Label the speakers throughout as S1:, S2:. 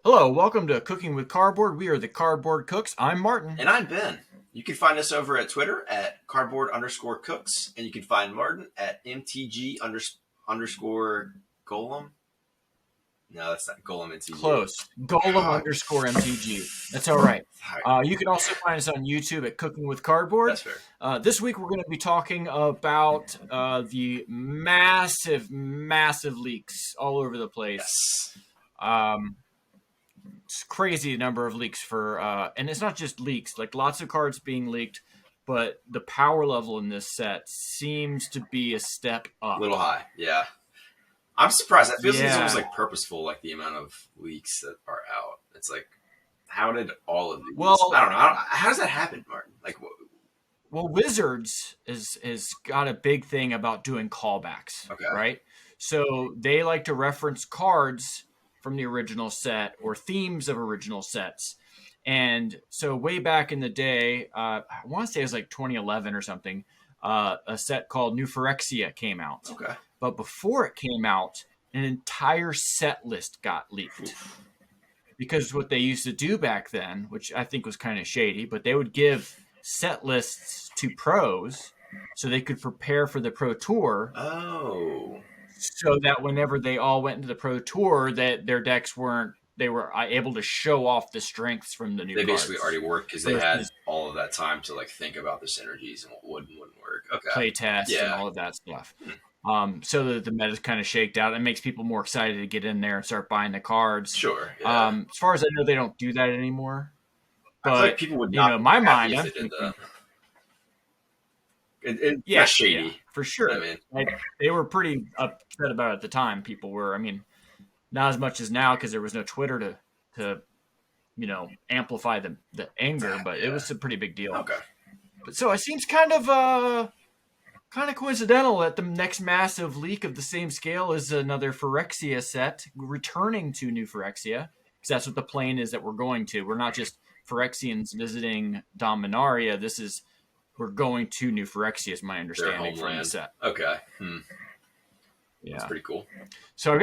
S1: Hello, welcome to Cooking with Cardboard. We are the Cardboard Cooks. I'm Martin.
S2: And I'm Ben. You can find us over at Twitter at cardboard_cooks, and you can find Martin at underscore golem. No, that's not golem MTG.
S1: Close. Golem
S2: God.
S1: underscore MTG. That's all right.
S2: Sorry.
S1: You can also find us on YouTube at Cooking with Cardboard.
S2: That's fair.
S1: This week we're going to be talking about the massive leaks all over the place.
S2: Yes.
S1: It's crazy number of leaks for, and it's not just leaks, like lots of cards being leaked, but the power level in this set seems to be a step up.
S2: A little high, yeah. I'm surprised. That feels like it's almost like purposeful, like the amount of leaks that are out. It's like, how did all of these?
S1: Well,
S2: I don't know. How does that happen, Martin? Like,
S1: well, Wizards is got a big thing about doing callbacks, right? So they like to reference cards from the original set or themes of original sets. And so way back in the day, I want to say it was like 2011 or something, a set called New Phyrexia came out.
S2: Okay.
S1: But before it came out, an entire set list got leaked. Oof. Because what they used to do back then, which I think was kind of shady, but they would give set lists to pros so they could prepare for the Pro Tour.
S2: Oh.
S1: So that whenever they all went into the Pro Tour, that their decks were able to show off the strengths from the new cards.
S2: They basically already worked because they had all of that time to like think about the synergies and what would and wouldn't work. Okay.
S1: Play test and all of that stuff. So that the meta's kind of shaked out. It makes people more excited to get in there and start buying the cards.
S2: Sure. Yeah.
S1: As far as I know, they don't do that anymore. But
S2: I feel like people would not.
S1: In my mind, I'm
S2: thinking, shady.
S1: Yeah, for sure. I mean, they were pretty upset about it at the time. People were. I mean, not as much as now because there was no Twitter to amplify the anger, but it was a pretty big deal.
S2: Okay.
S1: But so it seems kind of coincidental that the next massive leak of the same scale is another Phyrexia set returning to New Phyrexia, because that's what the plane is that we're going to. We're not just Phyrexians visiting Dominaria. We're going to New Phyrexia, is my understanding from the set.
S2: Okay.
S1: Yeah.
S2: That's pretty cool.
S1: So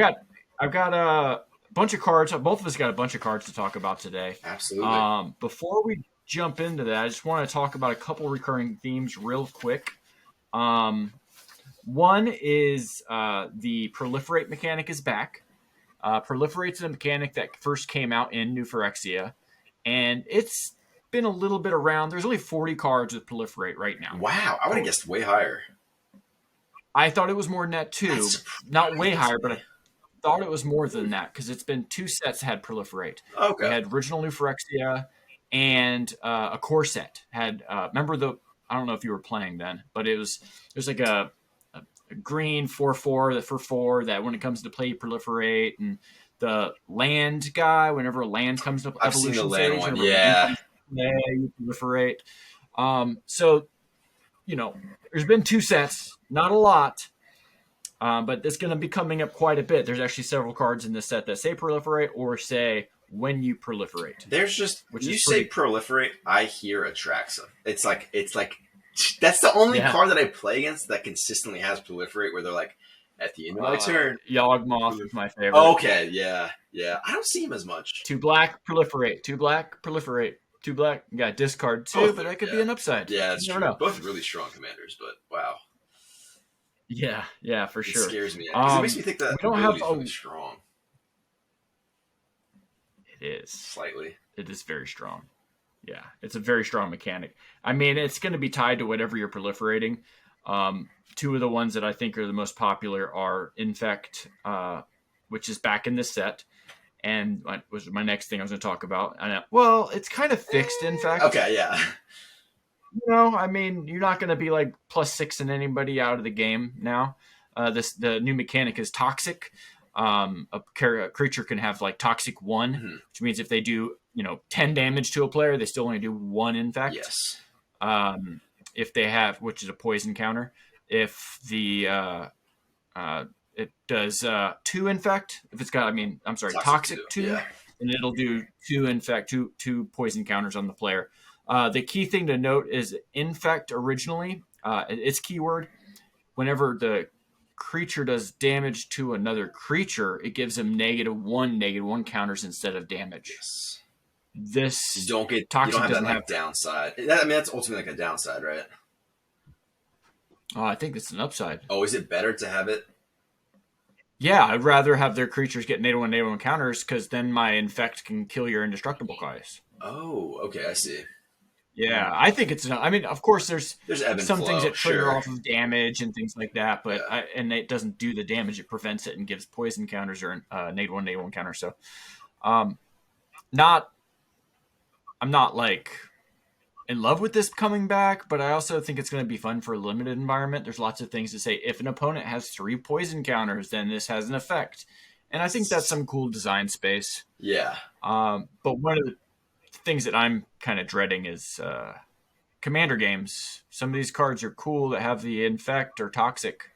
S1: I've got a bunch of cards. Both of us got a bunch of cards to talk about today.
S2: Absolutely.
S1: Before we jump into that, I just want to talk about a couple recurring themes real quick. One is the proliferate mechanic is back. Proliferate's a mechanic that first came out in New Phyrexia, and it's been a little bit around. There's only 40 cards with proliferate right now.
S2: Wow, I would have guessed way higher.
S1: I thought it was more than that too. Not way higher, but I thought it was more than that because it's been two sets that had proliferate.
S2: Okay.
S1: We had original New Phyrexia and a core set. Had remember I don't know if you were playing then, but there's like a green 4/4 for 4 that when it comes to play proliferate, and the land guy whenever a land comes to
S2: I've
S1: evolution
S2: seen the land
S1: stage,
S2: one, yeah,
S1: you proliferate. So there's been two sets, not a lot, but it's going to be coming up quite a bit. There's actually several cards in this set that say proliferate or say when you proliferate.
S2: There's just say proliferate, I hear Atraxa. It's like that's the only card that I play against that consistently has proliferate, where they're like, at the end of my turn,
S1: Yawgmoth is my favorite.
S2: Okay, yeah. I don't see him as much.
S1: 2 black, proliferate. 2 black, proliferate. 2 black, you got discard 2, but that could be an upside.
S2: Yeah, that's true. Both really strong commanders, but wow.
S1: Yeah, for sure.
S2: It scares me. It makes me think that ability is really strong.
S1: It is.
S2: Slightly.
S1: It is very strong. Yeah, it's a very strong mechanic. I mean, it's going to be tied to whatever you're proliferating. Two of the ones that I think are the most popular are Infect, which is back in this set, and was my next thing I was going to talk about. Well, it's kind of fixed Infect.
S2: Okay, yeah.
S1: I mean, you're not going to be like +6 in anybody out of the game now. The new mechanic is Toxic. A creature can have like Toxic 1, which means if they do 10 damage to a player, they still only do 1 Infect.
S2: Yes.
S1: If they have, which is a poison counter, if the it does 2 Infect. If it's got, Toxic 2, and it'll do 2 Infect, two poison counters on the player. The key thing to note is Infect originally, its keyword, whenever the creature does damage to another creature, it gives them -1 counters instead of damage.
S2: Yes.
S1: This
S2: you don't
S1: Toxic
S2: have that
S1: doesn't
S2: like
S1: have
S2: downside. I mean, that's ultimately like a downside, right?
S1: Oh, I think it's an upside.
S2: Oh, is it better to have it?
S1: Yeah, I'd rather have their creatures get -1 counters because then my Infect can kill your indestructible guys.
S2: Oh, okay, I see.
S1: Yeah, I think it's. I mean, of course, there's
S2: ebb and
S1: some things
S2: flow,
S1: that trigger
S2: sure.
S1: off of damage and things like that, but
S2: Yeah.
S1: and it doesn't do the damage; it prevents it and gives poison counters or -1 counters. So, not. I'm not like in love with this coming back, but I also think it's going to be fun for a limited environment. There's lots of things to say. If an opponent has 3 poison counters, then this has an effect, and I think that's some cool design space.
S2: Yeah.
S1: But one of the things that I'm kind of dreading is Commander games. Some of these cards are cool that have the Infect or Toxic.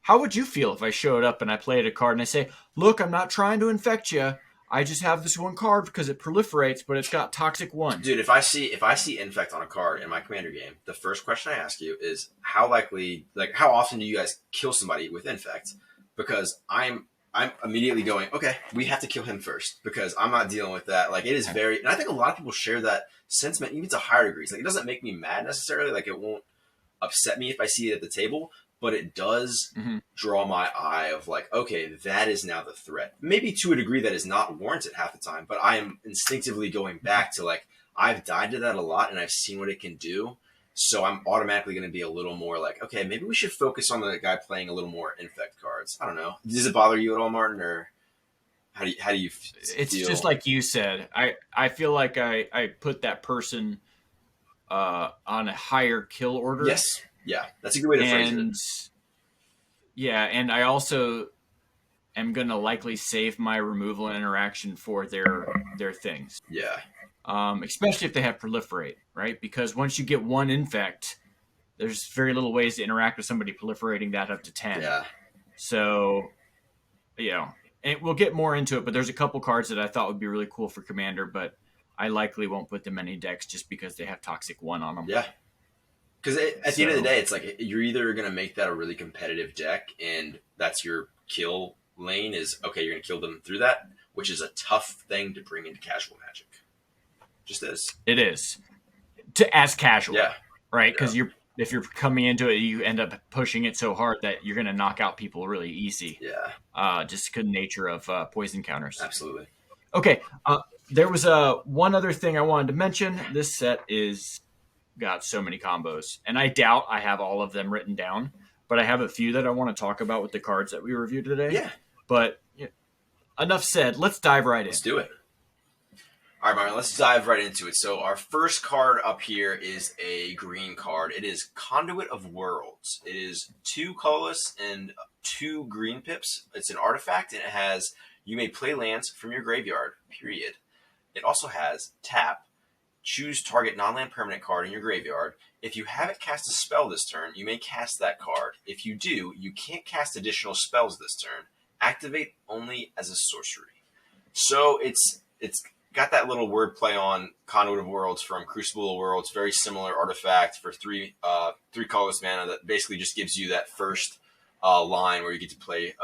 S1: How would you feel if I showed up and I played a card and I say, "Look, I'm not trying to infect you. I just have this one card because it proliferates, but it's got Toxic 1."
S2: Dude, if I see Infect on a card in my Commander game, the first question I ask you is how often do you guys kill somebody with Infect? Because I'm immediately going, okay, we have to kill him first because I'm not dealing with that. Like, it is very, and I think a lot of people share that sentiment even to higher degrees. Like, it doesn't make me mad necessarily. Like, it won't upset me if I see it at the table, but it does draw my eye of like, okay, that is now the threat. Maybe to a degree that is not warranted half the time, but I am instinctively going back to like, I've died to that a lot and I've seen what it can do. So I'm automatically going to be a little more like, okay, maybe we should focus on the guy playing a little more Infect cards. I don't know. Does it bother you at all, Martin, or how do you feel?
S1: It's just like you said. I feel like I put that person on a higher kill order.
S2: Yes. Yeah, that's a good way to phrase it.
S1: Yeah, and I also am going to likely save my removal interaction for their things.
S2: Yeah.
S1: Especially if they have proliferate, right? Because once you get 1 infect, there's very little ways to interact with somebody proliferating that up to 10.
S2: Yeah.
S1: So, and we'll get more into it, but there's a couple cards that I thought would be really cool for Commander, but I likely won't put them in any decks just because they have Toxic 1 on them.
S2: Yeah. Because at the end of the day, it's like you're either going to make that a really competitive deck, and that's your kill lane is, okay, you're going to kill them through that, which is a tough thing to bring into casual Magic. Just is.
S1: It is. As casual.
S2: Yeah.
S1: Right? Because if you're coming into it, you end up pushing it so hard that you're going to knock out people really easy.
S2: Yeah.
S1: Just because nature of poison counters.
S2: Absolutely.
S1: Okay. There was one other thing I wanted to mention. This set is got so many combos, and I doubt I have all of them written down, but I have a few that I want to talk about with the cards that we reviewed today.
S2: Yeah.
S1: But enough said. Let's dive right in.
S2: Let's do it. All right, Martin, let's dive right into it. So our first card up here is a green card. It is Conduit of Worlds. It is 2 colorless and 2 green pips. It's an artifact, and it has, you may play lands from your graveyard, period. It also has tap. Choose target non-land permanent card in your graveyard. If you haven't cast a spell this turn, you may cast that card. If you do, you can't cast additional spells this turn. Activate only as a sorcery. So it's got that little wordplay on Conduit of Worlds from Crucible of Worlds. Very similar artifact for 3 colorless mana that basically just gives you that first line where you get to play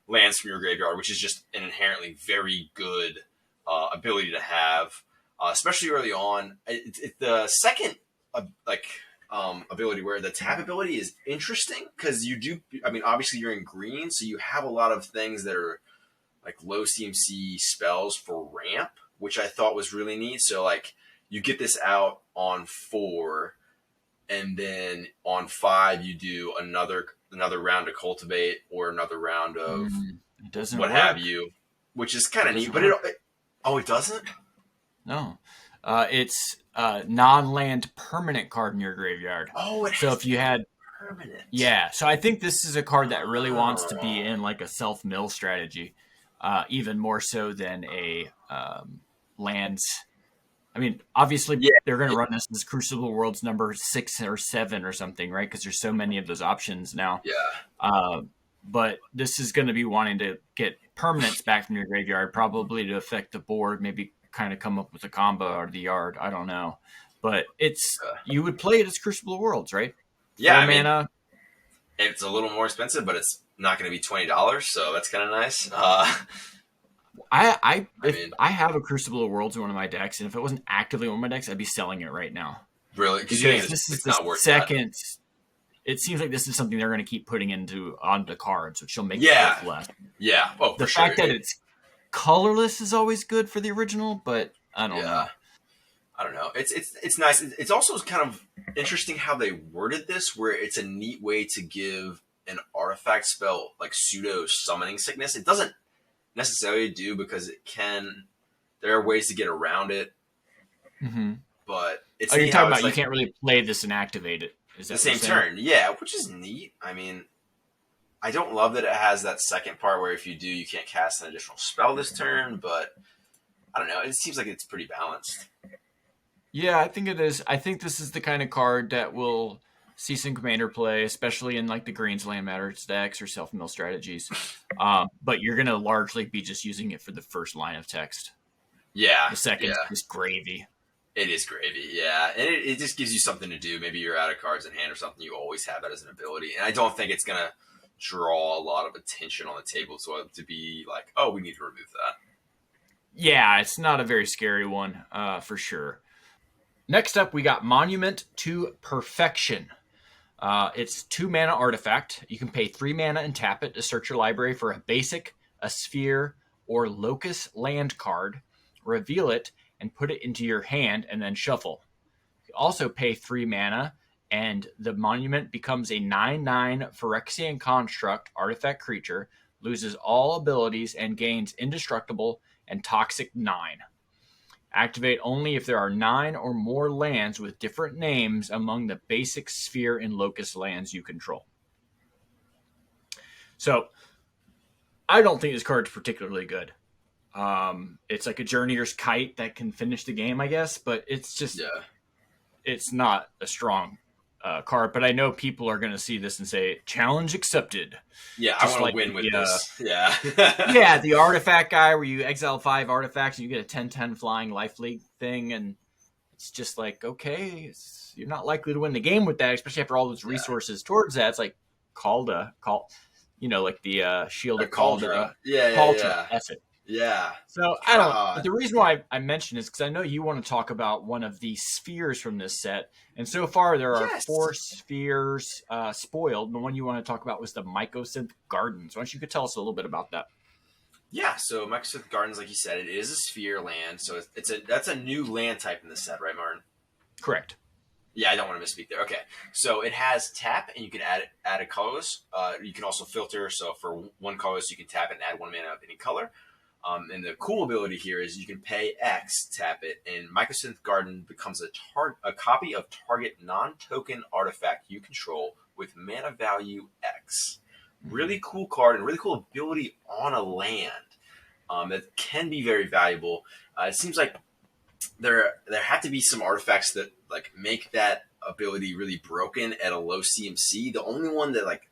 S2: lands from your graveyard, which is just an inherently very good ability to have. Especially early on, it's the second ability where the tap ability is interesting because you do. I mean, obviously you're in green, so you have a lot of things that are like low CMC spells for ramp, which I thought was really neat. So like you get this out on 4, and then on 5 you do another round to cultivate or another round of have you, which is kind of neat. But it doesn't.
S1: No, it's a non-land permanent card in your graveyard.
S2: Oh,
S1: so if you had
S2: permanent,
S1: yeah. So I think this is a card that really wants to be in like a self-mill strategy, even more so than a lands. I mean, obviously they're going to run this as Crucible Worlds number 6 or 7 or something, right? Because there's so many of those options now.
S2: Yeah.
S1: But this is going to be wanting to get permanents back from your graveyard, probably to affect the board, maybe kind of come up with a combo out of the yard. I don't know. But it's you would play it as Crucible of Worlds, right?
S2: Yeah,
S1: 4 mana.
S2: It's a little more expensive, but it's not going to be $20, so that's kind of nice.
S1: If
S2: mean,
S1: I have a Crucible of Worlds in one of my decks, and if it wasn't actively on my decks, I'd be selling it right now.
S2: really, because you
S1: Because
S2: think
S1: this is
S2: it's
S1: the
S2: not worth that.
S1: second. It seems like this is something they're going to keep putting onto cards, which will make it
S2: Yeah,
S1: worth less.
S2: yeah. Oh,
S1: The
S2: for sure.
S1: fact that it's colorless is always good for the original, but I don't
S2: Yeah.
S1: know.
S2: I don't know. It's nice. It's also kind of interesting how they worded this, where it's a neat way to give an artifact spell like pseudo summoning sickness. It doesn't necessarily do because it can. There are ways to get around it,
S1: Mm-hmm.
S2: but it's
S1: Oh, you're
S2: neat
S1: talking
S2: how it's
S1: about you
S2: like
S1: can't really play this and activate it. Is
S2: the
S1: that what you're
S2: same
S1: saying?
S2: turn. Yeah, which is neat. I mean, I don't love that it has that second part where if you do, you can't cast an additional spell this turn, but I don't know. It seems like it's pretty balanced.
S1: Yeah, I think it is. I think this is the kind of card that will see some commander play, especially in like the Greens Land Matters decks or self mill strategies. But you're gonna largely be just using it for the first line of text.
S2: Yeah,
S1: The second's
S2: yeah.
S1: just gravy.
S2: It is gravy, yeah. And it just gives you something to do. Maybe you're out of cards in hand or something. You always have that as an ability. And I don't think it's going to draw a lot of attention on the table to be like, oh, we need to remove that.
S1: Yeah, it's not a very scary one, for sure. Next up, we got Monument to Perfection. It's 2 mana artifact. You can pay 3 mana and tap it to search your library for a basic, a sphere, or locus land card, reveal it, and put it into your hand, and then shuffle. You also pay 3 mana, and the monument becomes a 9/9 Phyrexian construct artifact creature, loses all abilities, and gains indestructible and toxic 9. Activate only if there are 9 or more lands with different names among the basic sphere and locus lands you control. So, I don't think this card's particularly good. It's like a Journeyer's Kite that can finish the game, I guess, but
S2: Yeah.
S1: it's not a strong card. But I know people are going to see this and say, challenge accepted.
S2: Yeah, I
S1: Just
S2: want to
S1: like
S2: win with this. Yeah.
S1: yeah, the artifact guy where you exile 5 artifacts and you get a 10/10 flying life league thing, and it's just like, okay, you're not likely to win the game with that, especially after all those
S2: Yeah.
S1: resources towards that. It's like call, like the Shield
S2: A
S1: of
S2: Cauldra. Yeah,
S1: Cauldra.
S2: yeah.
S1: That's it.
S2: Yeah.
S1: So I
S2: Kind of
S1: don't. But
S2: odd.
S1: the reason why I mention is because I know you want to talk about one of the spheres from this set, and so far there are
S2: Yes.
S1: 4 spheres spoiled. And the one you want to talk about was the Mycosynth Gardens. Why don't you could tell us a little bit about that?
S2: Yeah, so Microsoft Gardens, like you said, it is a sphere land, so that's a new land type in the set, right, Martin?
S1: Correct.
S2: Yeah, I don't want to misspeak there. Okay, so it has tap, and you can add a colorless. You can also filter. So for one colorless, you can tap it and add 1 mana of any color. And the cool ability here is you can pay X, tap it, and Mycosynth Garden becomes a copy of target non-token artifact you control with mana value X. Really cool card and really cool ability on a land that can be very valuable. It seems like there have to be some artifacts that like make that ability really broken at a low CMC. The only one that like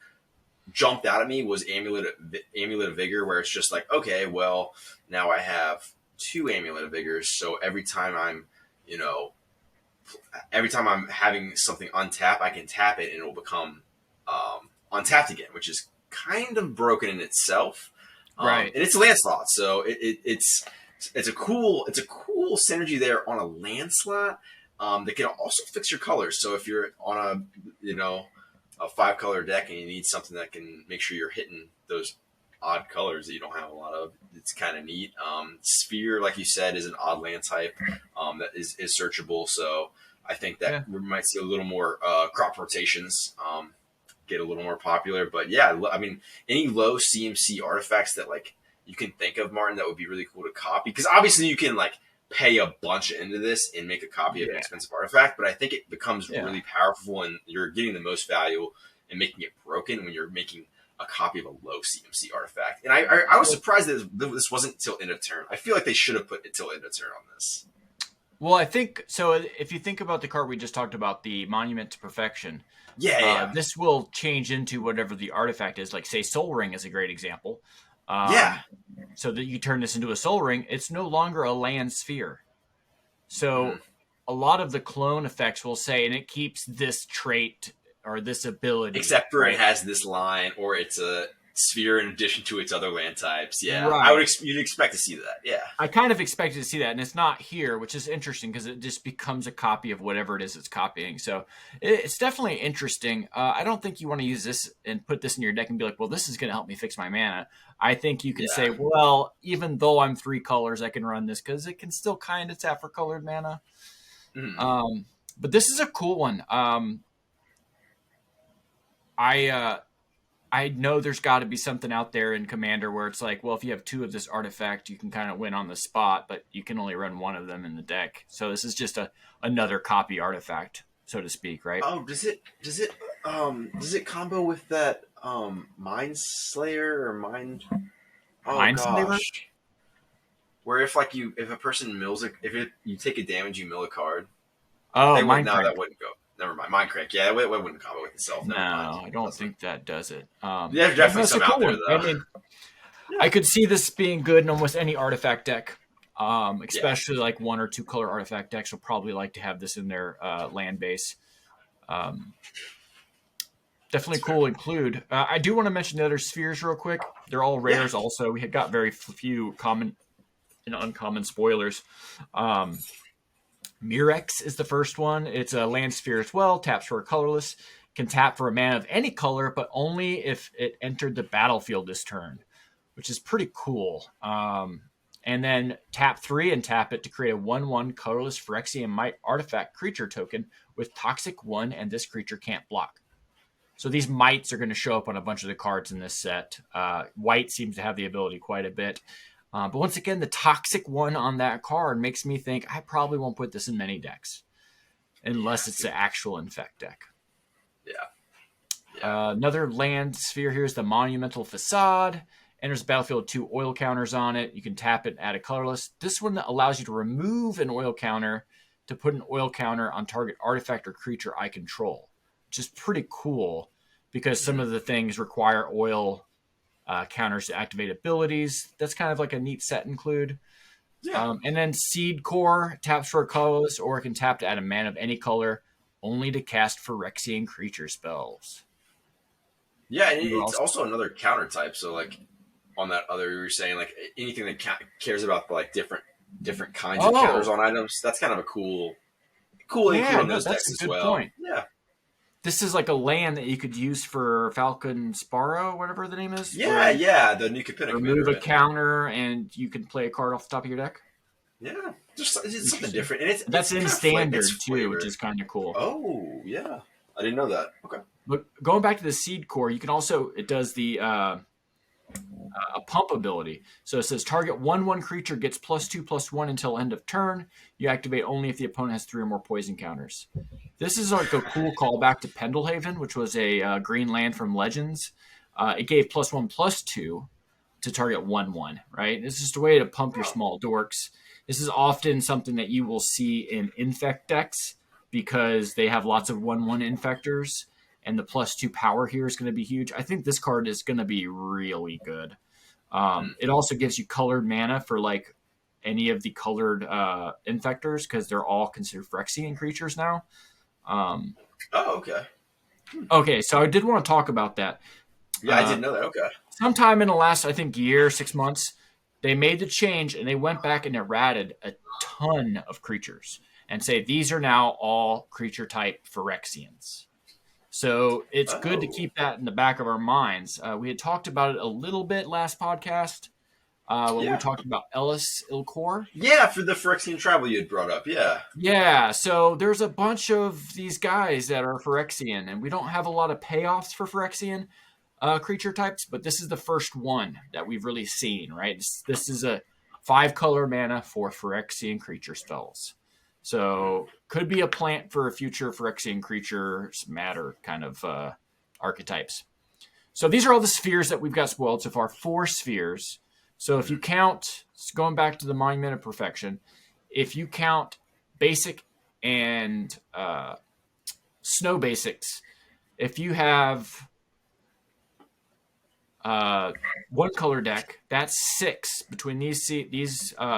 S2: jumped out at me was Amulet of Vigor, where it's just like, okay, well, now I have 2 Amulet of Vigors, so every time I'm having something untap, I can tap it and it will become untapped again, which is kind of broken in itself.
S1: Right.
S2: And it's a land slot, so it's a cool synergy there on a land slot that can also fix your colors. So if you're on a 5-color deck and you need something that can make sure you're hitting those odd colors that you don't have a lot of, it's kind of neat. Sphere, like you said, is an odd land type that is searchable. So I think that we might see a little more crop rotations get a little more popular. But yeah, I mean, any low CMC artifacts that like you can think of, Martin, that would be really cool to copy, because obviously you can like pay a bunch into this and make a copy of an expensive artifact, but I think it becomes really powerful and you're getting the most value and making it broken when you're making a copy of a low CMC artifact. And I was surprised that this wasn't till end of turn. I feel like they should have put it till end of turn on this.
S1: Well, I think so. If you think about the card we just talked about, the Monument to Perfection, this will change into whatever the artifact is. Like, say, Soul Ring is a great example. So that you turn this into a Soul Ring, it's no longer a land sphere. So a lot of the clone effects will say, and it keeps this trait or this ability.
S2: Except for
S1: right?
S2: it has this line, or it's a sphere in addition to its other land types. Yeah,
S1: Right.
S2: you'd expect to see that. Yeah.
S1: I kind of expected to see that, and it's not here, which is interesting because it just becomes a copy of whatever it is it's copying. So it's definitely interesting. I don't think you want to use this and put this in your deck and be like, well, this is going to help me fix my mana. I think you can
S2: Yeah.
S1: say, well, even though I'm 3 colors, I can run this because it can still kind of tap for colored mana.
S2: Mm.
S1: But this is a cool one. I know there's got to be something out there in Commander where it's like, well, if you have 2 of this artifact, you can kind of win on the spot, but you can only run 1 of them in the deck. So this is just another copy artifact, so to speak, right?
S2: Oh, does it combo with that Mind Slayer or Mind? Oh
S1: Mind
S2: gosh.
S1: Slayer?
S2: Where if a person mills you take a damage, you mill a card.
S1: Oh, Mind Crank.
S2: That wouldn't go. Never mind. Mind Crank. Yeah, it wouldn't combo with itself.
S1: No, I don't think that does it.
S2: There's definitely some out there, though.
S1: I mean, I could see this being good in almost any artifact deck, especially like 1 or 2 color artifact decks will probably like to have this in their land base. Definitely cool to include. I do want to mention the other spheres real quick. They're all rares also. We had got very few common and uncommon spoilers. Mirex is the first one. It's a land sphere as well. Taps for a colorless. Can tap for a mana of any color, but only if it entered the battlefield this turn, which is pretty cool. And then tap 3 and tap it to create a 1/1 colorless Phyrexian Might artifact creature token with Toxic 1, and this creature can't block. So these mites are going to show up on a bunch of the cards in this set. White seems to have the ability quite a bit. But once again, the Toxic 1 on that card makes me think I probably won't put this in many decks unless it's the actual Infect deck.
S2: Yeah.
S1: Another land sphere here is the Monumental Facade. Enters the battlefield with 2 oil counters on it. You can tap it and add a colorless. This one allows you to remove an oil counter to put an oil counter on target artifact or creature I control, which is pretty cool because some of the things require oil counters to activate abilities. That's kind of like a neat set include.
S2: Yeah.
S1: And then Seed Core taps for a colorless, or it can tap to add a mana of any color, only to cast Phyrexian creature spells.
S2: Yeah, and it's also another counter type. So like on that other, you were saying like anything that cares about like different kinds of counters on items. That's kind of a cool include on those decks as well.
S1: Point.
S2: Yeah.
S1: This is like a land that you could use for Falcon Sparrow, whatever the name is.
S2: Yeah. The new Capita.
S1: Remove a counter, and you can play a card off the top of your deck.
S2: Yeah, just it's something different, and
S1: that's in standard too, which is kind of cool.
S2: Oh yeah, I didn't know that. Okay,
S1: but going back to the Seed Core, you can also it does the a pump ability. So it says target 1/1 creature gets +2/+1 until end of turn. You activate only if the opponent has 3 or more poison counters. This is like a cool callback to Pendelhaven, which was a green land from Legends. It gave +1/+2 to target 1/1, right? It's just a way to pump your small dorks. This is often something that you will see in Infect decks because they have lots of 1/1 Infectors, and the +2 power here is going to be huge. I think this card is going to be really good. It also gives you colored mana for like any of the colored Infectors because they're all considered Phyrexian creatures now.
S2: Okay.
S1: Okay, so I did want to talk about that.
S2: Yeah, I didn't know that. Okay.
S1: Sometime in the last, I think, year, 6 months, they made the change and they went back and errated a ton of creatures and say these are now all creature type Phyrexians. So it's good to keep that in the back of our minds. We had talked about it a little bit last podcast when we talked about Ellis Ilkor.
S2: Yeah, for the Phyrexian travel you had brought up. Yeah.
S1: Yeah, so there's a bunch of these guys that are Phyrexian, and we don't have a lot of payoffs for Phyrexian creature types, but this is the first one that we've really seen, right? This is a 5-color mana for Phyrexian creature spells. So could be a plant for a future Phyrexian creatures matter kind of archetypes. So these are all the spheres that we've got spoiled so far. 4 spheres. So if you count, going back to the Monument of Perfection, if you count basic and snow basics, if you have 1 color deck, that's 6 between these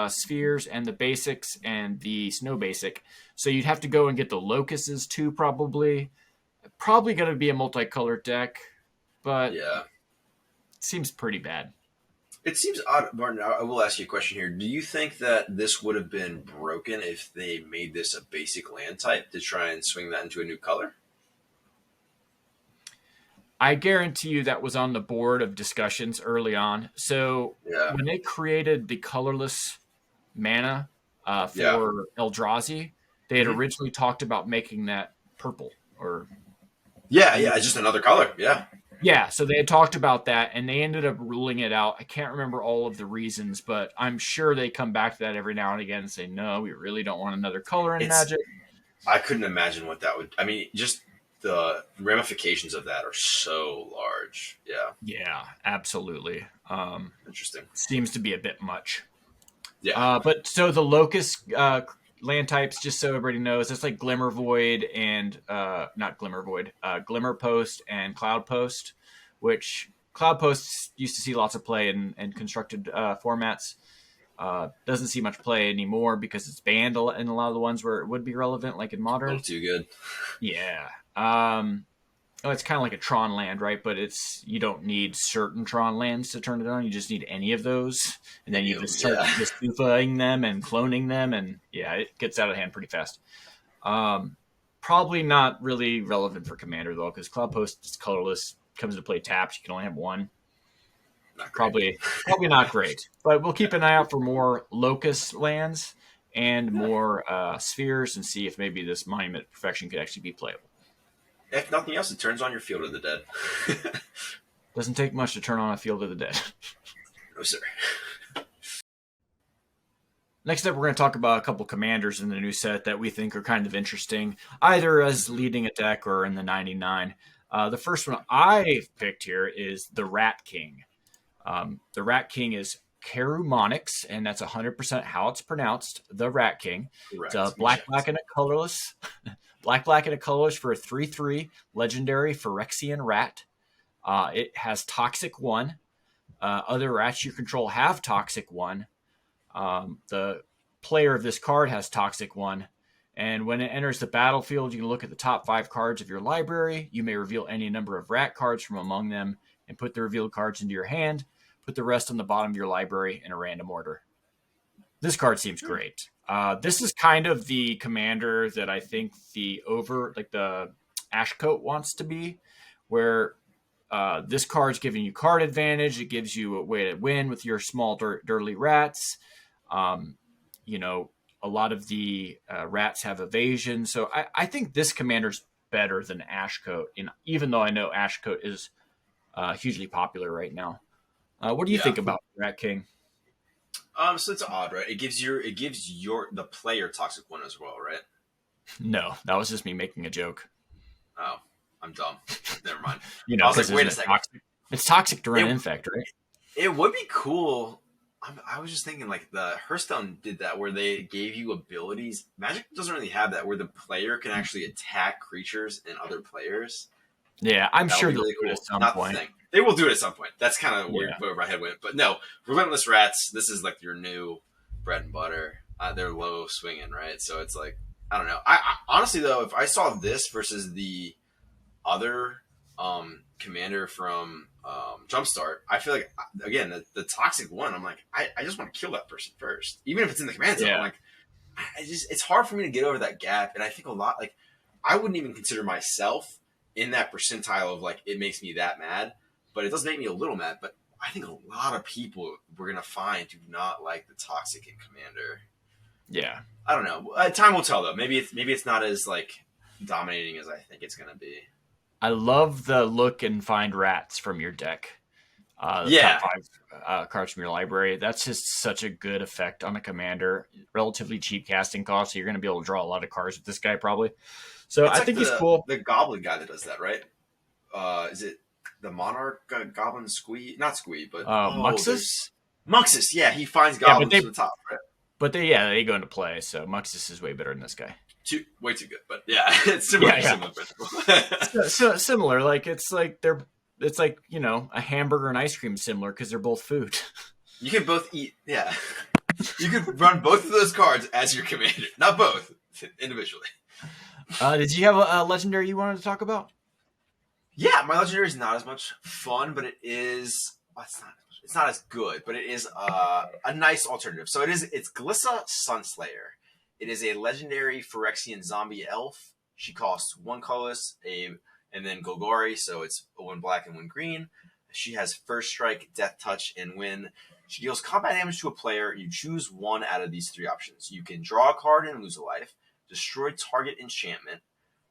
S1: spheres and the basics and the snow basic. So you'd have to go and get the locusts too, probably probably going to be a multicolored deck, but
S2: Yeah.
S1: it seems pretty bad.
S2: It seems odd, Martin. I will ask you a question here. Do you think that this would have been broken if they made this a basic land type to try and swing that into a new color?
S1: I guarantee you that was on the board of discussions early on. So
S2: Yeah.
S1: when they created the colorless mana
S2: Yeah.
S1: for Eldrazi, they had
S2: Mhm.
S1: originally talked about making that purple or
S2: Yeah, yeah, it's just another color. Yeah.
S1: yeah, so they had talked about that and they ended up ruling it out. I can't remember all of the reasons, but I'm sure they come back to that every now and again and say, no, we really don't want another color in
S2: It's
S1: Magic.
S2: I couldn't imagine what that would. I mean, just the ramifications of that are so large. Yeah.
S1: Yeah, absolutely.
S2: Interesting.
S1: Seems to be a bit much.
S2: Yeah.
S1: But so the Locust land types, just so everybody knows, it's like Glimmer Void and not Glimmer Void, Glimmer Post and Cloud Post, which Cloud Posts used to see lots of play in constructed formats. Doesn't see much play anymore because it's banned in a lot of the ones where it would be relevant, like in
S2: A
S1: Modern.
S2: little too good.
S1: Yeah. It's kind of like a Tron land, right? But you don't need certain Tron lands to turn it on. You just need any of those, and then you just start Vestufaing them and cloning them, and yeah, it gets out of hand pretty fast. Probably not really relevant for Commander though, because Cloud Post is colorless, comes into play tapped. You can only have one. Probably not great, but we'll keep an eye out for more Locust lands and more spheres, and see if maybe this Monument of Perfection could actually be playable.
S2: If nothing else, it turns on your Field of the Dead.
S1: Doesn't take much to turn on a Field of the Dead.
S2: No, sir.
S1: Next up, we're going to talk about a couple commanders in the new set that we think are kind of interesting, either as leading a deck or in the 99. The first one I picked here is the Rat King. The Rat King is Carumonix, and that's 100% how it's pronounced, the Rat King.
S2: Correct.
S1: It's a black and a colorless. Black and a colorless for a 3/3 legendary Phyrexian rat. It has Toxic 1. Other rats you control have Toxic 1. The player of this card has Toxic 1. And when it enters the battlefield, you can look at the top 5 cards of your library. You may reveal any number of rat cards from among them and put the revealed cards into your hand. Put the rest on the bottom of your library in a random order. This card seems great. This is kind of the commander that I think the Ashcoat wants to be, where this card's giving you card advantage. It gives you a way to win with your small dirty rats. A lot of the rats have evasion. So I think this commander's better than Ashcoat, even though I know Ashcoat is hugely popular right now. What do you think about Rat King?
S2: So it's odd, right? It gives the player Toxic 1 as well, right?
S1: No, that was just me making a joke.
S2: Oh, I'm dumb. Never mind.
S1: I was like, wait a second. It's toxic to run Infect, right?
S2: It would be cool. I was just thinking, like, the Hearthstone did that where they gave you abilities. Magic doesn't really have that, where the player can actually attack creatures and other players.
S1: Yeah, I'm sure they'll do it at some point.
S2: They will do it at some point. That's kind of where my head went. But no, Relentless Rats, this is like your new bread and butter. They're low swinging, right? So it's like, I don't know. I honestly, though, if I saw this versus the other commander from Jumpstart, I feel like, again, the Toxic 1, I'm like, I just want to kill that person first. Even if it's in the command zone, I'm like, it's hard for me to get over that gap. And I think a lot, like, I wouldn't even consider myself in that percentile of, like, it makes me that mad. But it does make me a little mad. But I think a lot of people we're going to find do not like the Toxic in Commander.
S1: Yeah.
S2: I don't know. Time will tell, though. Maybe it's not as, like, dominating as I think it's going to be.
S1: I love the look and find rats from your deck. Top 5 cards from your library. That's just such a good effect on a commander. Relatively cheap casting cost, so you're going to be able to draw a lot of cards with this guy probably. So I think he's cool.
S2: The Goblin guy that does that, right? Is it the Monarch Goblin Squee? Not Squee, but
S1: Muxus?
S2: Muxus, yeah, he finds goblins to the top, right?
S1: But they go into play, so Muxus is way better than this guy.
S2: Way too good, but yeah, it's similar principle.
S1: Similar, like it's like a hamburger and ice cream similar because they're both food.
S2: You can both eat, yeah. You could run both of those cards as your commander, not both individually.
S1: Did you have a legendary you wanted to talk about?
S2: Yeah, my legendary is not as much fun, but it is. Well, it's not as good, but it is a nice alternative. So it's Glissa Sunslayer. It is a legendary Phyrexian zombie elf. She costs one colorless, and then Golgari, so it's one black and one green. She has first strike, death touch, and when she deals combat damage to a player, you choose one out of these three options. You can draw a card and lose a life, destroy target enchantment,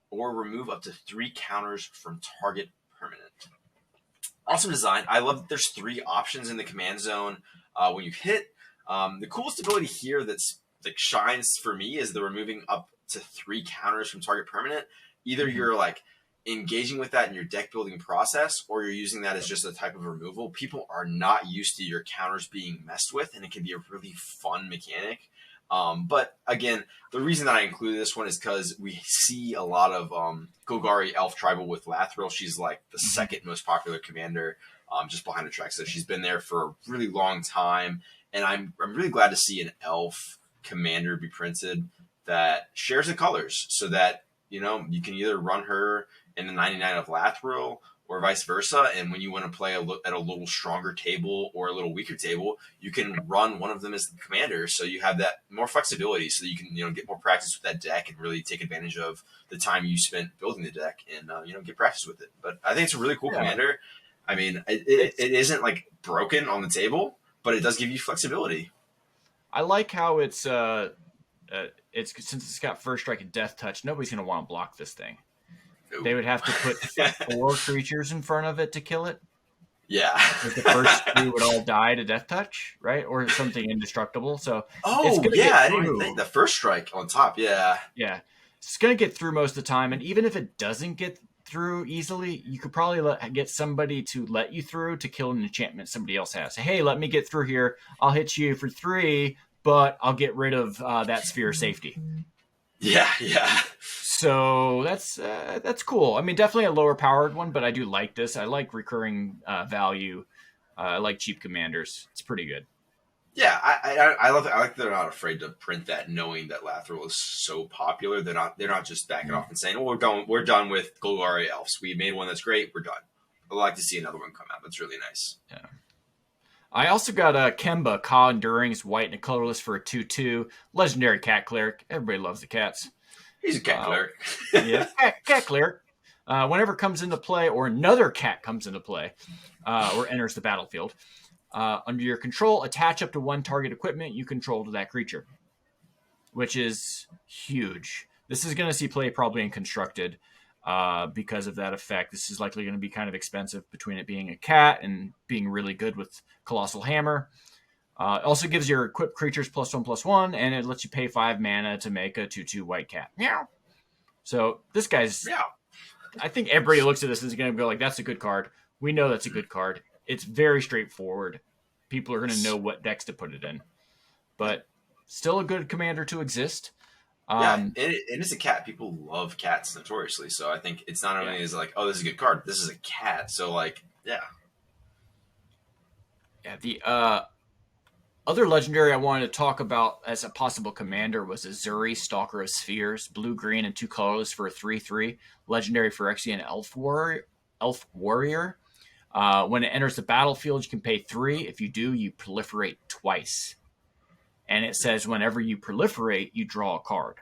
S2: or remove up to 3 counters from target permanent. Awesome design. I love that there's 3 options in the command zone when you hit. The coolest ability here that's like shines for me is the removing up to 3 counters from target permanent. Either you're like engaging with that in your deck building process, or you're using that as just a type of removal. People are not used to your counters being messed with, and it can be a really fun mechanic. But again, the reason that I included this one is because we see a lot of Golgari Elf Tribal with Lathril. She's like the second most popular commander, just behind Phyrexia. She's been there for a really long time, and I'm really glad to see an Elf commander be printed that shares the colors, so that you can either run her in the 99 of Lathril, or vice versa. And when you want to play at a little stronger table or a little weaker table, you can run one of them as the commander. So you have that more flexibility, so that you can get more practice with that deck and really take advantage of the time you spent building the deck and get practice with it. But I think it's a really cool commander. I mean, it isn't like broken on the table, but it does give you flexibility.
S1: I like how it's since it's got first strike and death touch, nobody's going to want to block this thing.
S2: Ooh.
S1: They would have to put 4 creatures in front of it to kill it.
S2: Yeah.
S1: Like the first 3 would all die to death touch, right? Or something indestructible. So
S2: I didn't even think the first strike on top. Yeah.
S1: Yeah. It's going to get through most of the time. And even if it doesn't get through easily, you could probably get somebody to let you through to kill an enchantment somebody else has. Hey, let me get through here. I'll hit you for 3, but I'll get rid of that sphere of safety.
S2: Yeah.
S1: So that's cool. I mean, definitely a lower powered one, but I do like this. I like recurring value. I like cheap commanders. It's pretty good.
S2: Yeah, I love it. I like that they're not afraid to print that, knowing that Lathril is so popular. They're not just backing off and saying, "Oh, we're done with Golgari Elves. We made one that's great. We're done." I'd like to see another one come out. That's really nice.
S1: Yeah. I also got a Kemba, Ka Enduring's white and a colorless for a 2/2 legendary cat cleric. Everybody loves the cats.
S2: He's a cat cleric.
S1: Yeah, cat cleric. Whenever comes into play, or another cat comes into play, or enters the battlefield, under your control, attach up to 1 target equipment you control to that creature, which is huge. This is going to see play probably in Constructed because of that effect. This is likely going to be kind of expensive between it being a cat and being really good with Colossal Hammer. It also gives your equipped creatures +1/+1, and it lets you pay 5 mana to make a 2/2 white cat. Meow. So this guy's...
S2: Yeah.
S1: I think everybody looks at this and is going to go like, that's a good card. We know that's a good card. It's very straightforward. People are going to know what decks to put it in. But still a good commander to exist.
S2: And it's a cat. People love cats notoriously. So I think it's not only is like, oh, this is a good card. This is a cat. So like, yeah.
S1: Yeah, the other legendary I wanted to talk about as a possible commander was Azuri, Stalker of Spheres, blue-green and 2 colorless for a 3/3, legendary Phyrexian Elf Warrior. When it enters the battlefield, you can pay 3. If you do, you proliferate twice. And it says whenever you proliferate, you draw a card.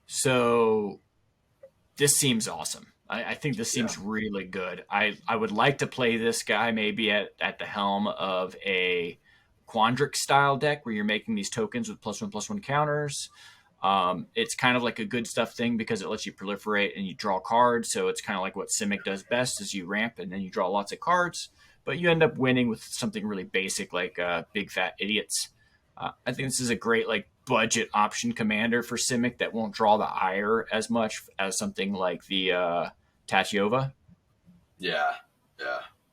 S1: So this seems awesome. I think this seems really good. I would like to play this guy maybe at the helm of a Quandrix style deck where you're making these tokens with +1/+1 counters. It's kind of like a good stuff thing because it lets you proliferate and you draw cards. So it's kind of like what Simic does best is you ramp and then you draw lots of cards, but you end up winning with something really basic like Big Fat Idiots. I think this is a great like budget option commander for Simic that won't draw the ire as much as something like the Tatiova.
S2: Yeah.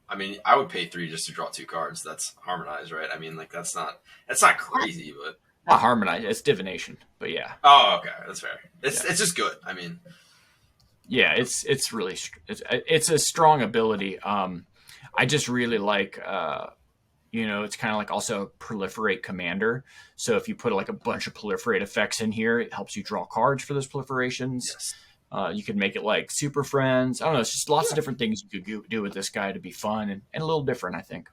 S2: I mean, I would pay 3 just to draw 2 cards. That's harmonized, right? I mean, like that's not crazy, but
S1: not harmonized. It's divination, but yeah.
S2: Oh, okay, that's fair. It's just good. I mean,
S1: yeah, it's really it's a strong ability. I just really like it's kind of like also a proliferate commander. So if you put like a bunch of proliferate effects in here, it helps you draw cards for those proliferations.
S2: yes.
S1: You could make it like Super Friends. I don't know. It's just lots of different things you could do with this guy to be fun and a little different, I think.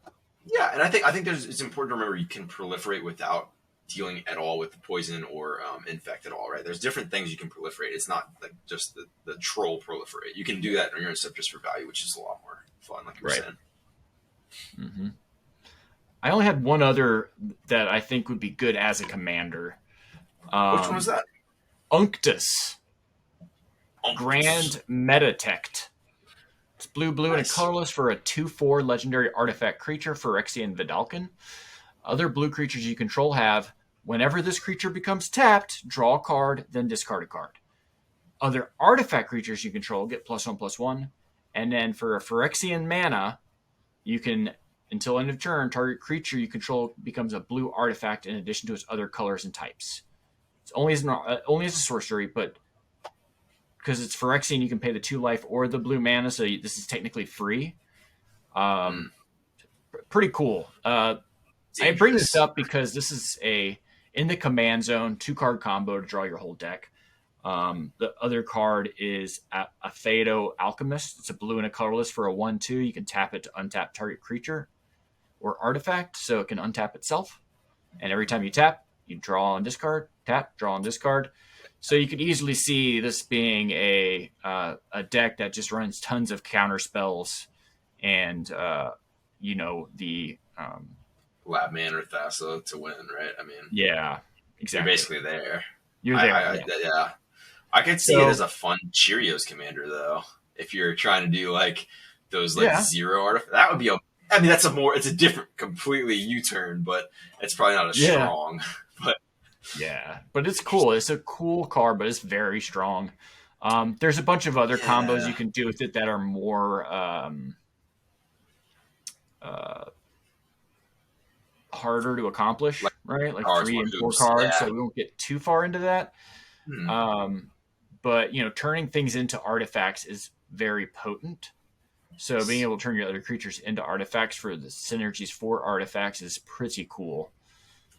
S2: Yeah, and I think it's important to remember you can proliferate without dealing at all with the poison or infect at all, right? There's different things you can proliferate. It's not like just the troll proliferate. You can do that on your own stuff just for value, which is a lot more fun, like you were
S1: Right.
S2: saying.
S1: Mm-hmm. I only had one other that I think would be good as a commander.
S2: Which one was that?
S1: Unctus,
S2: Unctus.
S1: Grand Metatect. It's blue, and a
S2: Nice.
S1: colorless for a 2/4 legendary artifact creature, Phyrexian Vidalcan. Other blue creatures you control have, whenever this creature becomes tapped, draw a card, then discard a card. Other artifact creatures you control get +1/+1. And then for a Phyrexian mana, you can, until end of turn, target creature you control becomes a blue artifact in addition to its other colors and types. It's only as a sorcery, but because it's Phyrexian, you can pay the 2 life or the blue mana, so this is technically free. Um, Pretty cool. I bring this up because this is in the command zone 2-card combo to draw your whole deck. The other card is a Fado Alchemist. It's a blue and a colorless for a 1/2. You can tap it to untap target creature or artifact, so it can untap itself. And every time you tap, you draw and discard. Tap, draw and discard. So you could easily see this being a deck that just runs tons of counter spells, and the
S2: Lab Man or Thassa to win, right? I mean,
S1: yeah, exactly.
S2: you're basically there.
S1: You're there.
S2: Yeah. I could see it as a fun Cheerios commander, though. If you're trying to do like those zero artifact, that would be I mean, it's a different, completely U-turn, but it's probably not as strong. But
S1: yeah, but it's cool. It's a cool card, but it's very strong. There's a bunch of other combos you can do with it that are more harder to accomplish, right? Like 3 and 4 cards, so we won't get too far into that. But turning things into artifacts is very potent. So being able to turn your other creatures into artifacts for the synergies for artifacts is pretty cool.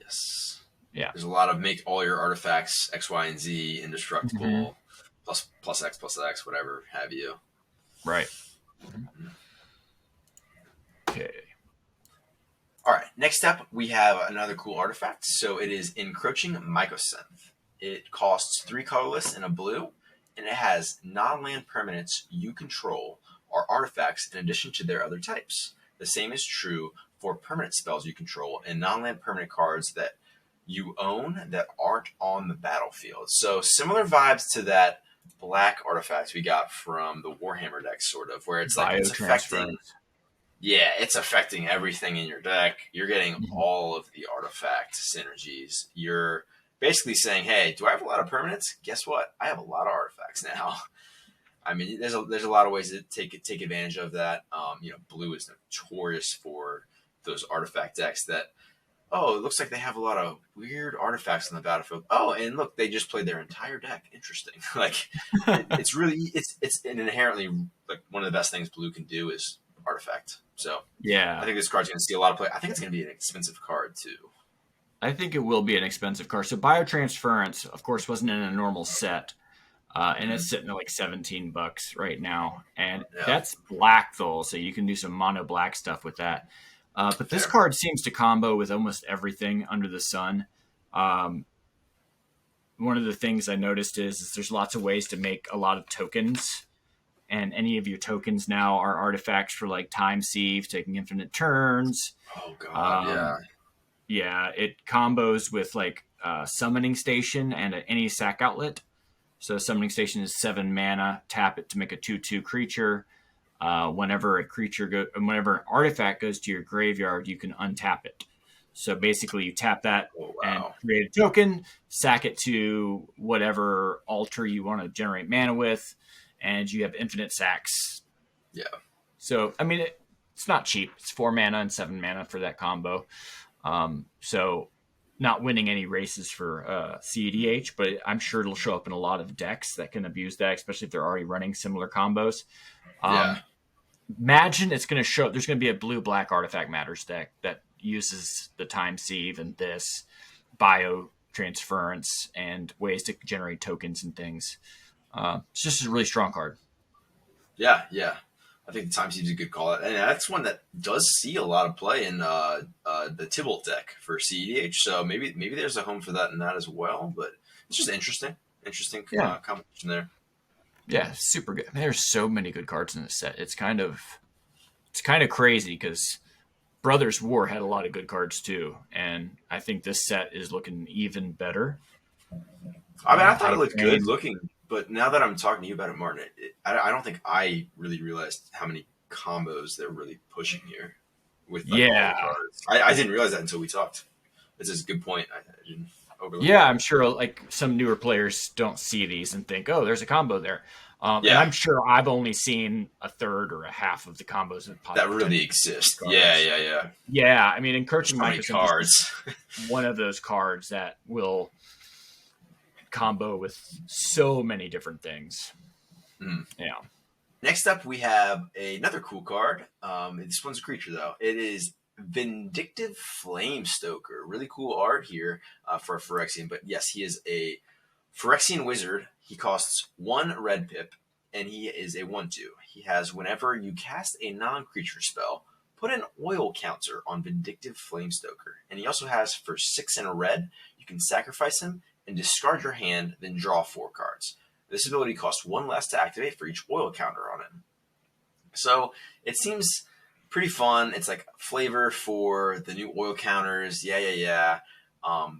S2: Yes.
S1: Yeah.
S2: There's a lot of make all your artifacts X, Y, and Z indestructible, plus X, whatever have you.
S1: Right. Okay.
S2: All right. Next up, we have another cool artifact. So it is Encroaching Mycosynth. It costs 3 colorless and a blue, and it has non-land permanents you control or artifacts in addition to their other types. The same is true for permanent spells you control and non-land permanent cards that you own that aren't on the battlefield. So similar vibes to that black artifact we got from the Warhammer deck, sort of, where it's like it's affecting everything in your deck. You're getting all of the artifact synergies. You're basically saying, hey, do I have a lot of permanents? Guess what? I have a lot of artifacts now. I mean, there's a lot of ways to take advantage of that. Blue is notorious for those artifact decks that, it looks like they have a lot of weird artifacts on the battlefield. Oh, and look, they just played their entire deck. Interesting. Like, it's really it's an inherently like one of the best things blue can do is artifact. So
S1: yeah,
S2: I think this card's going to see a lot of play. I think it's going to be an expensive card too.
S1: I think it will be an expensive card. So Biotransference, of course, wasn't in a normal set. And it's sitting at like $17 right now. And that's black, though, so you can do some mono black stuff with that. But this card seems to combo with almost everything under the sun. One of the things I noticed is there's lots of ways to make a lot of tokens. And any of your tokens now are artifacts for like Time Sieve, taking infinite turns.
S2: Oh, God,
S1: Yeah, it combos with like Summoning Station and any sack outlet. So Summoning Station is 7 mana. Tap it to make a 2/2 creature. Whenever an artifact goes to your graveyard, you can untap it. So basically, you tap that and create a token, sack it to whatever altar you want to generate mana with, and you have infinite sacks.
S2: Yeah.
S1: So I mean, it's not cheap. It's 4 mana and 7 mana for that combo. So not winning any races for CEDH, but I'm sure it'll show up in a lot of decks that can abuse that, especially if they're already running similar combos. Imagine it's going to show. There's going to be a blue-black Artifact Matters deck that uses the Time Sieve and this Biotransference and ways to generate tokens and things. It's just a really strong card.
S2: Yeah, yeah. I think the Time Siege is a good call, and that's one that does see a lot of play in the Tybalt deck for CEDH. So maybe there's a home for that in that as well. But it's just interesting
S1: Yeah,
S2: combination there.
S1: yeah, super good. I mean, there's so many good cards in this set. It's kind of crazy because Brothers War had a lot of good cards too, and I think this set is looking even better.
S2: I mean, I thought it
S1: Hype
S2: looked good
S1: Train.
S2: looking, but now that I'm talking to you about it, Martin, I don't think I really realized how many combos they're really pushing here with like all the
S1: Yeah,
S2: cards. I didn't realize that until we talked. This is a good point. I didn't overlook
S1: yeah.
S2: that.
S1: I'm sure like some newer players don't see these and think, "Oh, there's a combo there," and
S2: Yeah,
S1: I'm sure I've only seen a third or a half of the combos that
S2: that really
S1: potentially these
S2: exists. Yeah,
S1: cards.
S2: yeah, yeah.
S1: Yeah, I mean,
S2: There's
S1: encroaching
S2: so many
S1: mycosynthesis
S2: cards.
S1: is one of those cards that will combo with so many different things.
S2: Mm.
S1: Yeah.
S2: Next up, we have another cool card. This one's a creature, though. It is Vindictive Flamestoker. Really cool art here for a Phyrexian. But yes, he is a Phyrexian wizard. He costs 1 red pip, and he is a 1/2. He has whenever you cast a non-creature spell, put an oil counter on Vindictive Flamestoker. And he also has for 6 and a red, you can sacrifice him and discard your hand, then draw 4 cards. This ability costs 1 less to activate for each oil counter on it. So it seems pretty fun. It's like flavor for the new oil counters. Yeah, yeah, yeah.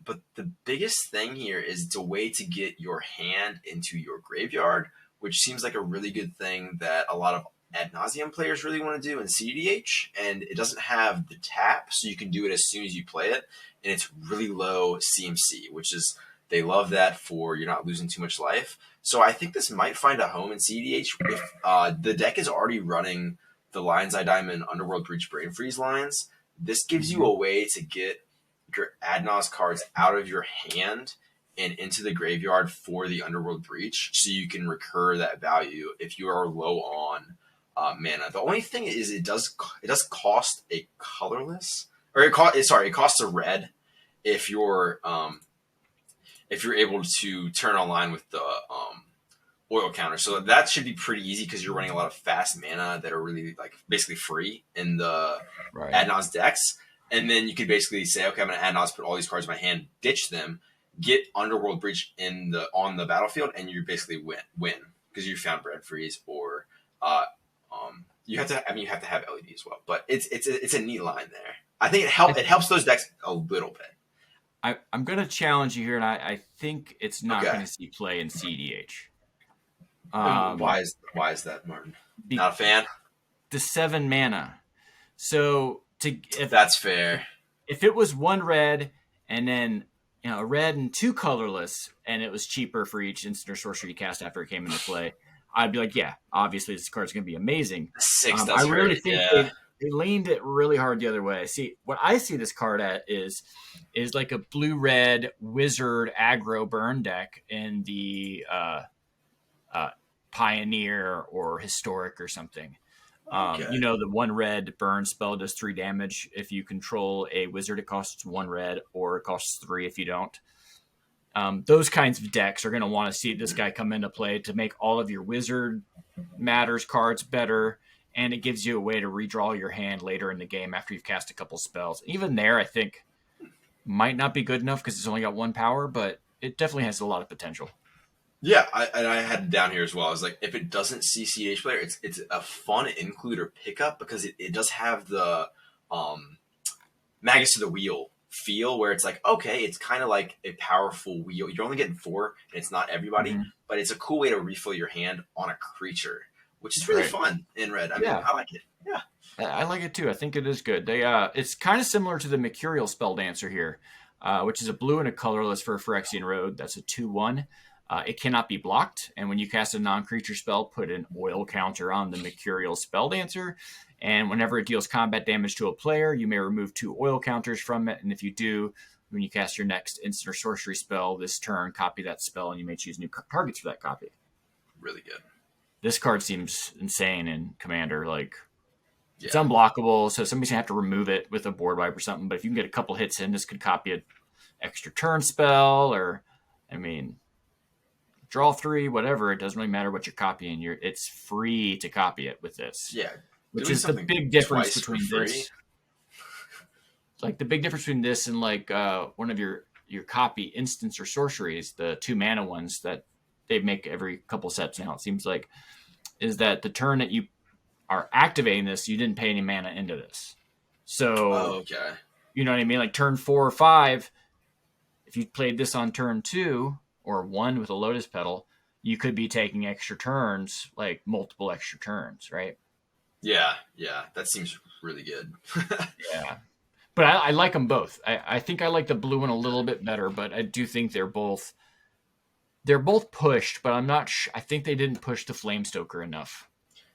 S2: But the biggest thing here is it's a way to get your hand into your graveyard, which seems like a really good thing that a lot of ad nauseum players really want to do in CDH. And it doesn't have the tap, so you can do it as soon as you play it. And it's really low CMC, which is, they love that for you're not losing too much life. So I think this might find a home in CDH if the deck is already running the Lion's Eye Diamond Underworld Breach Brain Freeze lines. This gives you
S1: Mhm.
S2: a way to get your Adnos cards out of your hand and into the graveyard for the Underworld Breach, so you can recur that value if you are low on mana. The only thing is it does cost a colorless, or it costs a red if you're able to turn online with the oil counter. So that should be pretty easy because you're running a lot of fast mana that are really like basically free in the
S1: Right.
S2: Adnos decks. And then you could basically say, okay, I'm going to Adnos, put all these cards in my hand, ditch them, get Underworld Breach on the battlefield, and you basically win because you found Bread Freeze or you have to. I mean, you have to have LED as well. But it's a neat line there. I think it helps those decks a little bit.
S1: I'm going to challenge you here, and I think it's not
S2: Okay.
S1: going to see play in CDH.
S2: Why is that, Martin?
S1: Be,
S2: Not a fan.
S1: the 7 mana. So
S2: That's fair.
S1: if it was 1 red and then a red and 2 colorless, and it was cheaper for each instant or sorcery you cast after it came into play, I'd be like, yeah, obviously this card's going to be amazing.
S2: 6
S1: I
S2: does
S1: really
S2: hurt.
S1: think
S2: Yeah.
S1: they leaned it really hard the other way. See, what I see this card at is like a blue-red wizard aggro burn deck in the Pioneer or Historic or something.
S2: Okay.
S1: The 1 red burn spell does 3 damage. If you control a wizard, it costs 1 red, or it costs 3 if you don't. Those kinds of decks are going to want to see this guy come into play to make all of your wizard matters cards better, and it gives you a way to redraw your hand later in the game after you've cast a couple spells. Even there, I think, might not be good enough because it's only got 1 power, but it definitely has a lot of potential.
S2: Yeah, I had it down here as well. I was like, if it doesn't see CH player, it's a fun include or pickup because it does have the Magus of the Wheel feel where it's like, okay, it's kind of like a powerful wheel. You're only getting 4, and it's not everybody,
S1: Mm-hmm.
S2: but it's a cool way to refill your hand on a creature, which is really fun in red. I mean, I like it. Yeah.
S1: I like it too. I think it is good. It's kind of similar to the Mercurial Spell Dancer here, which is a blue and a colorless for a Phyrexian Road. That's a 2/1. It cannot be blocked, and when you cast a non-creature spell, put an oil counter on the Mercurial Spell Dancer, and whenever it deals combat damage to a player, you may remove 2 oil counters from it, and if you do, when you cast your next instant or sorcery spell this turn, copy that spell, and you may choose new targets for that copy.
S2: Really good.
S1: This card seems insane in Commander. Like, it's
S2: Yeah.
S1: unblockable, so somebody's going to have to remove it with a board wipe or something, but if you can get a couple hits in, this could copy an extra turn spell, or, I mean, draw 3, whatever. It doesn't really matter what you're copying. It's free to copy it with this.
S2: Yeah,
S1: Which
S2: doing
S1: is the
S2: something
S1: big difference
S2: twice for
S1: between
S2: free.
S1: this. Like the big difference between this and like one of your copy instants or sorceries, the 2 mana ones that they make every couple sets now, it seems like, is that the turn that you are activating this, you didn't pay any mana into this. So,
S2: Okay.
S1: you know what I mean? Like turn 4 or 5, if you played this on turn 2 or 1 with a Lotus Petal, you could be taking extra turns, like multiple extra turns, right?
S2: Yeah, that seems really good.
S1: Yeah. But I like them both. I think I like the blue one a little bit better, but I do think they're both pushed, but I'm not I think they didn't push the Flamestoker enough.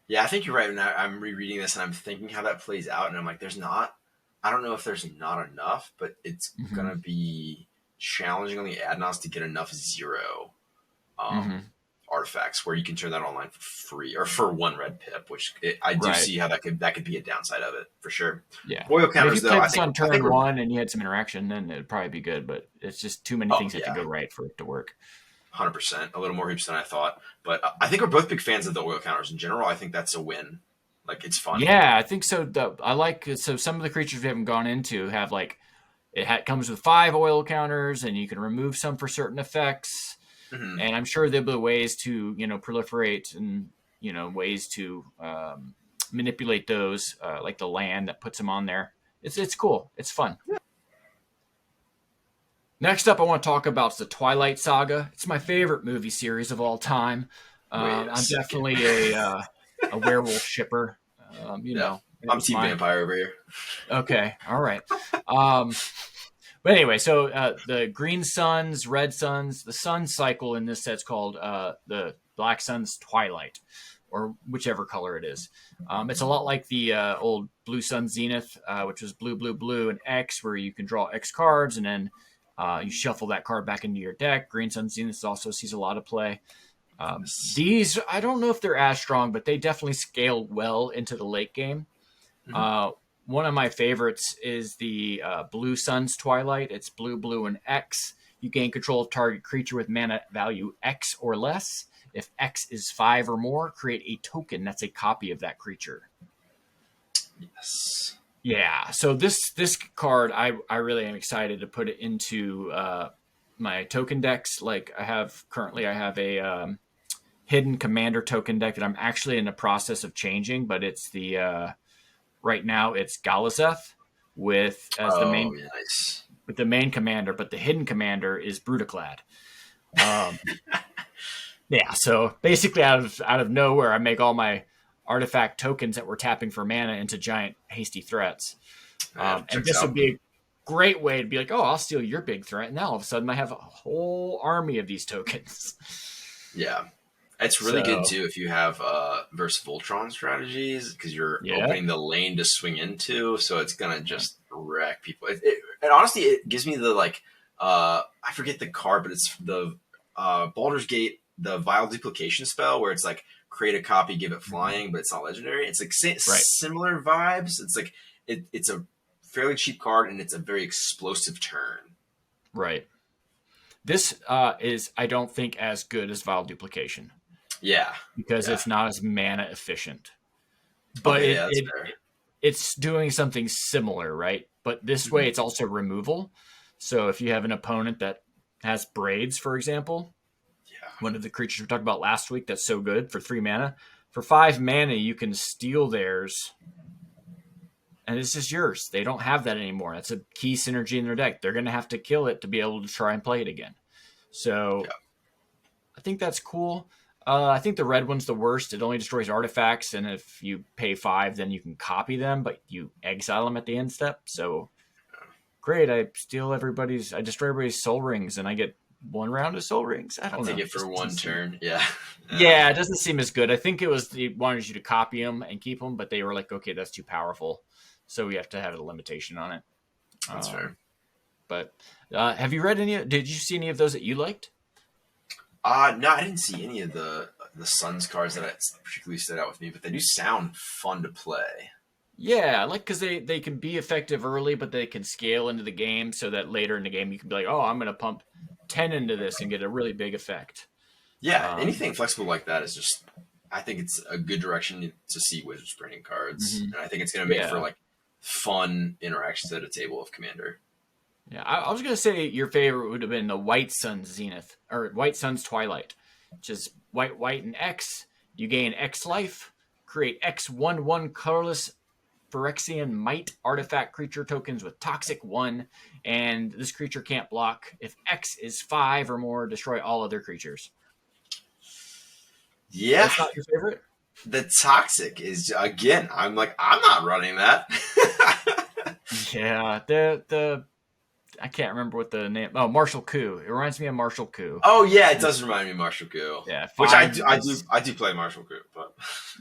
S2: Yeah, I think you're right. And I'm rereading this and I'm thinking how that plays out, and I'm like, I don't know if there's not enough, but it's gonna be challenging on the Adnos to get enough 0 artifacts where you can turn that online for free or for 1 red pip, which I do see how that could be a downside of it for sure.
S1: Yeah,
S2: Boil counters,
S1: if you
S2: though,
S1: played this on turn 1 and you had some interaction, then it'd probably be good. But it's just too many things have to go right for it to work.
S2: 100%, a little more hoops than I thought. But I think we're both big fans of the oil counters in general. I think that's a win. Like, it's fun.
S1: Yeah, I think so. So some of the creatures we haven't gone into have like comes with 5 oil counters, and you can remove some for certain effects.
S2: Mm-hmm.
S1: And I'm sure there'll be ways to proliferate and ways to manipulate those, like the land that puts them on there. It's cool. It's fun. Yeah. Next up, I want to talk about the Twilight Saga. It's my favorite movie series of all time. I'm definitely a werewolf shipper.
S2: I'm Team Vampire over here.
S1: Okay, all right. But anyway, so the green suns, red suns, the sun cycle in this set's called the Black Sun's Twilight, or whichever color it is. It's a lot like the old Blue Sun Zenith, which was blue, blue, blue, and X, where you can draw X cards, and then you shuffle that card back into your deck. Green Sun Zenith also sees a lot of play. These, I don't know if they're as strong, but they definitely scale well into the late game. Mm-hmm. One of my favorites is the Blue Sun's Twilight. It's blue, blue, and X. You gain control of target creature with mana value X or less. If X is 5 or more, create a token that's a copy of that creature.
S2: Yes.
S1: Yeah. So this card, I really am excited to put it into my token decks. Like I have a hidden commander token deck that I'm actually in the process of changing, but it's the right now it's Galazeth with the main commander, but the hidden commander is Brutaclad. Yeah, so basically out of nowhere, I make all my artifact tokens that we're tapping for mana into giant hasty threats. And this would be a great way to be like, oh, I'll steal your big threat, and now all of a sudden I have a whole army of these tokens.
S2: Yeah. It's really good, too, if you have versus Voltron strategies, because you're opening the lane to swing into, so it's going to just wreck people. And honestly, it gives me the, I forget the card, but it's the Baldur's Gate, the Vile Duplication spell, where it's like, create a copy, give it flying, but it's not legendary. It's like similar vibes. It's like, it's a fairly cheap card, and it's a very explosive turn.
S1: Right. This is, I don't think, as good as Vile Duplication.
S2: Yeah.
S1: Because it's not as mana efficient. But it's doing something similar, right? But this way it's also removal. So if you have an opponent that has braids, for example, one of the creatures we talked about last week that's so good for 3 mana. For 5 mana, you can steal theirs. And it's just yours. They don't have that anymore. That's a key synergy in their deck. They're going to have to kill it to be able to try and play it again. So I think that's cool. I think the red one's the worst. It only destroys artifacts, and if you pay 5, then you can copy them, but you exile them at the end step. So great, I destroy everybody's soul rings, and I get 1 round of soul rings. I don't know.
S2: Take it for 1 turn. Yeah.
S1: Yeah, it doesn't seem as good. I think it was they wanted you to copy them and keep them, but they were like, okay, that's too powerful, so we have to have a limitation on it.
S2: That's fair.
S1: But have you read did you see any of those that you liked?
S2: No, I didn't see any of the Suns cards that particularly stood out with me, but they do sound fun to play.
S1: Yeah, because they can be effective early, but they can scale into the game so that later in the game you can be like, oh, I'm going to pump 10 into this and get a really big effect.
S2: Yeah, anything flexible like that is just, I think it's a good direction to see Wizards printing cards, and I think it's going to make for like fun interactions at a table of Commander.
S1: Yeah, I was gonna say your favorite would have been the White Sun's Zenith or White Sun's Twilight, which is white, and X. You gain X life, create X 1/1 colorless Phyrexian Might artifact creature tokens with Toxic 1, and this creature can't block. If X is 5 or more, destroy all other creatures.
S2: Yeah,
S1: that's not your favorite.
S2: The Toxic is, again, I'm not running that.
S1: Yeah, the I can't remember what the name. Oh, Martial Coup. It reminds me of Martial Coup.
S2: Oh yeah, it does remind me of Martial Coup.
S1: Yeah,
S2: which I do play Martial Coup, but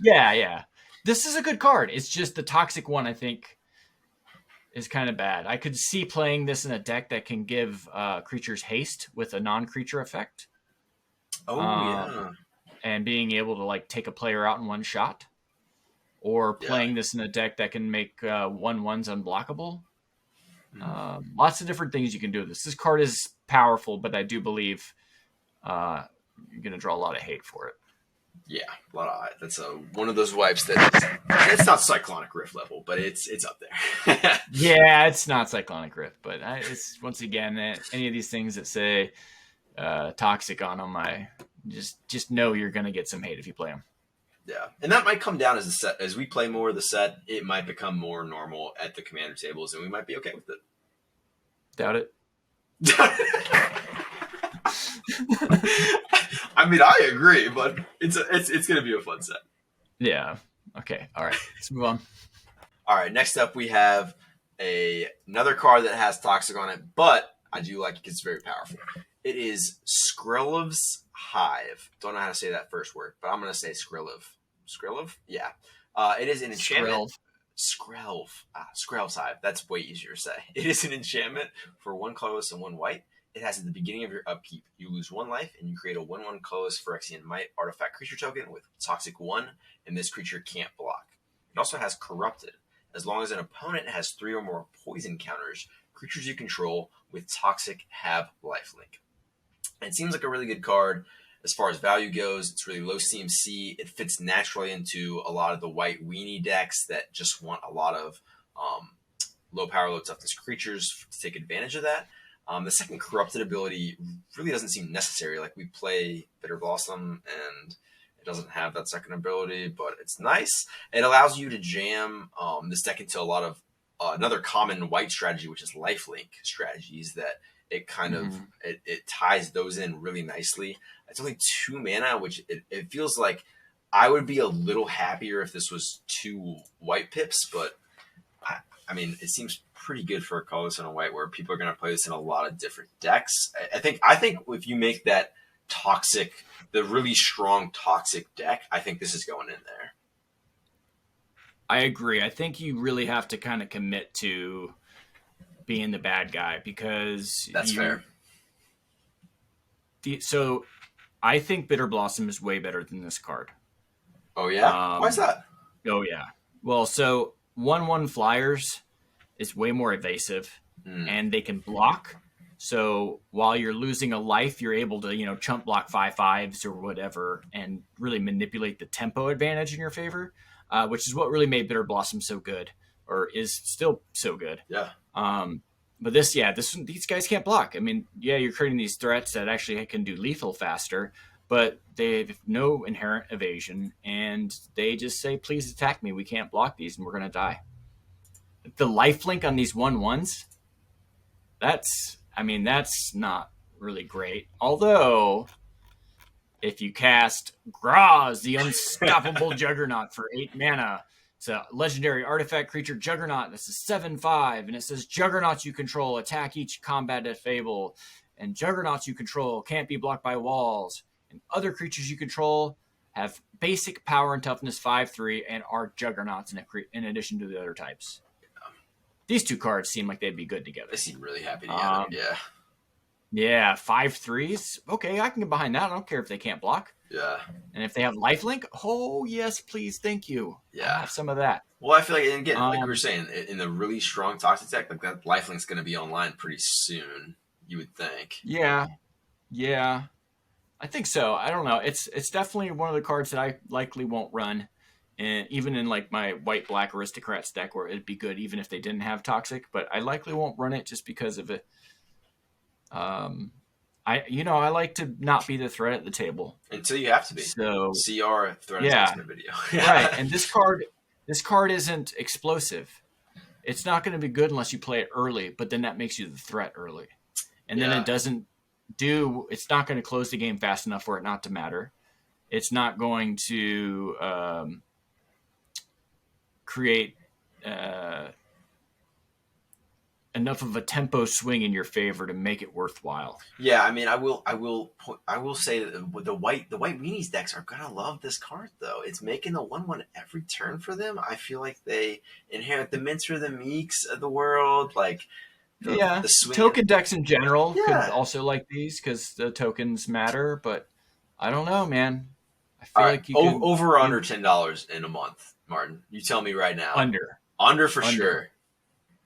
S1: yeah. This is a good card. It's just the Toxic one, I think, is kind of bad. I could see playing this in a deck that can give creatures haste with a non-creature effect.
S2: Oh yeah,
S1: and being able to like take a player out in one shot, or playing this in a deck that can make 1/1s unblockable. Lots of different things you can do with this. This card is powerful, but I do believe you're going to draw a lot of hate for it.
S2: Yeah, a lot of. That's one of those wipes that it's not Cyclonic Rift level, but it's up there.
S1: Yeah, it's not Cyclonic Rift, but it's once again any of these things that say toxic on them, I just know you're going to get some hate if you play them.
S2: Yeah, and that might come down as we play more of the set. It might become more normal at the Commander tables, and we might be okay with it.
S1: Doubt it.
S2: I mean, I agree, but it's going to be a fun set.
S1: Yeah. Okay. All right. Let's move on.
S2: All right. Next up, we have another card that has Toxic on it, but I do like it. It's very powerful. It is Skrillev's Hive. Don't know how to say that first word, but I'm going to say Skrilev. Skrilev? Yeah. It is an enchantment. Skrillev's Hive. That's way easier to say. It is an enchantment for 1 colorless and 1 white. It has at the beginning of your upkeep, you lose 1 life, and you create a 1/1 colorless Phyrexian Might artifact creature token with Toxic 1, and this creature can't block. It also has Corrupted. As long as an opponent has 3 or more poison counters, creatures you control with Toxic have lifelink. It seems like a really good card as far as value goes. It's really low CMC. It fits naturally into a lot of the white weenie decks that just want a lot of low power, low toughness creatures to take advantage of that. The second Corrupted ability really doesn't seem necessary. Like, we play Bitter Blossom, and it doesn't have that second ability, but it's nice. It allows you to jam this deck into a lot of another common white strategy, which is lifelink strategies that it kind of it ties those in really nicely. It's only 2 mana, which it feels like I would be a little happier if this was 2 white pips, but I mean, it seems pretty good for a colorless and a white where people are going to play this in a lot of different decks. I think if you make that Toxic, the really strong Toxic deck, I think this is going in there.
S1: I agree. I think you really have to kind of commit to being the bad guy, because
S2: that's fair.
S1: So I think Bitter Blossom is way better than this card.
S2: Oh yeah? Why is that?
S1: Oh yeah. Well, so 1/1 flyers is way more evasive, and they can block. So while you're losing a life, you're able to, chump block 5/5s or whatever, and really manipulate the tempo advantage in your favor, which is what really made Bitter Blossom so good, or is still so good.
S2: Yeah.
S1: But these guys can't block. I mean, yeah, you're creating these threats that actually can do lethal faster, but they have no inherent evasion, and they just say, please attack me. We can't block these, and we're going to die. The lifelink on these 1/1s, that's not really great. Although, if you cast Graz, the Unstoppable Juggernaut for 8 mana, it's a legendary artifact creature Juggernaut. This is 7/5, and it says Juggernauts you control attack each combated fable, and Juggernauts you control can't be blocked by walls, and other creatures you control have basic power and toughness 5/3 and are Juggernauts in addition to the other types. These 2 cards seem like they'd be good together.
S2: They seem really happy together. Yeah.
S1: Yeah, 5/3s. Okay, I can get behind that. I don't care if they can't block.
S2: Yeah.
S1: And if they have lifelink, oh yes, please, thank you.
S2: Yeah.
S1: I'll have some of that.
S2: Well, I feel like, and again, like we were saying, in the really strong Toxic deck, like that lifelink's going to be online pretty soon, you would think.
S1: Yeah. I think so. I don't know. It's definitely one of the cards that I likely won't run, and even in like my white black aristocrats deck, where it'd be good even if they didn't have toxic. But I likely won't run it just because of it. I like to not be the threat at the table
S2: until you have to be.
S1: So
S2: CR threat assessment video,
S1: right? And this card isn't explosive. It's not going to be good unless you play it early, but then that makes you the threat early, and then it doesn't. It's not going to close the game fast enough for it not to matter. It's not going to create enough of a tempo swing in your favor to make it worthwhile.
S2: Yeah, I mean, I will say that the white weenies decks are gonna love this card though. It's making the 1/1 every turn for them. I feel like they inherit the Mincer, the Meeks of the world, like. The
S1: token decks in general could also like these because the tokens matter, but I don't know, man. I feel like you can,
S2: over or under $10 in a month, Martin. You tell me right now. Under for sure.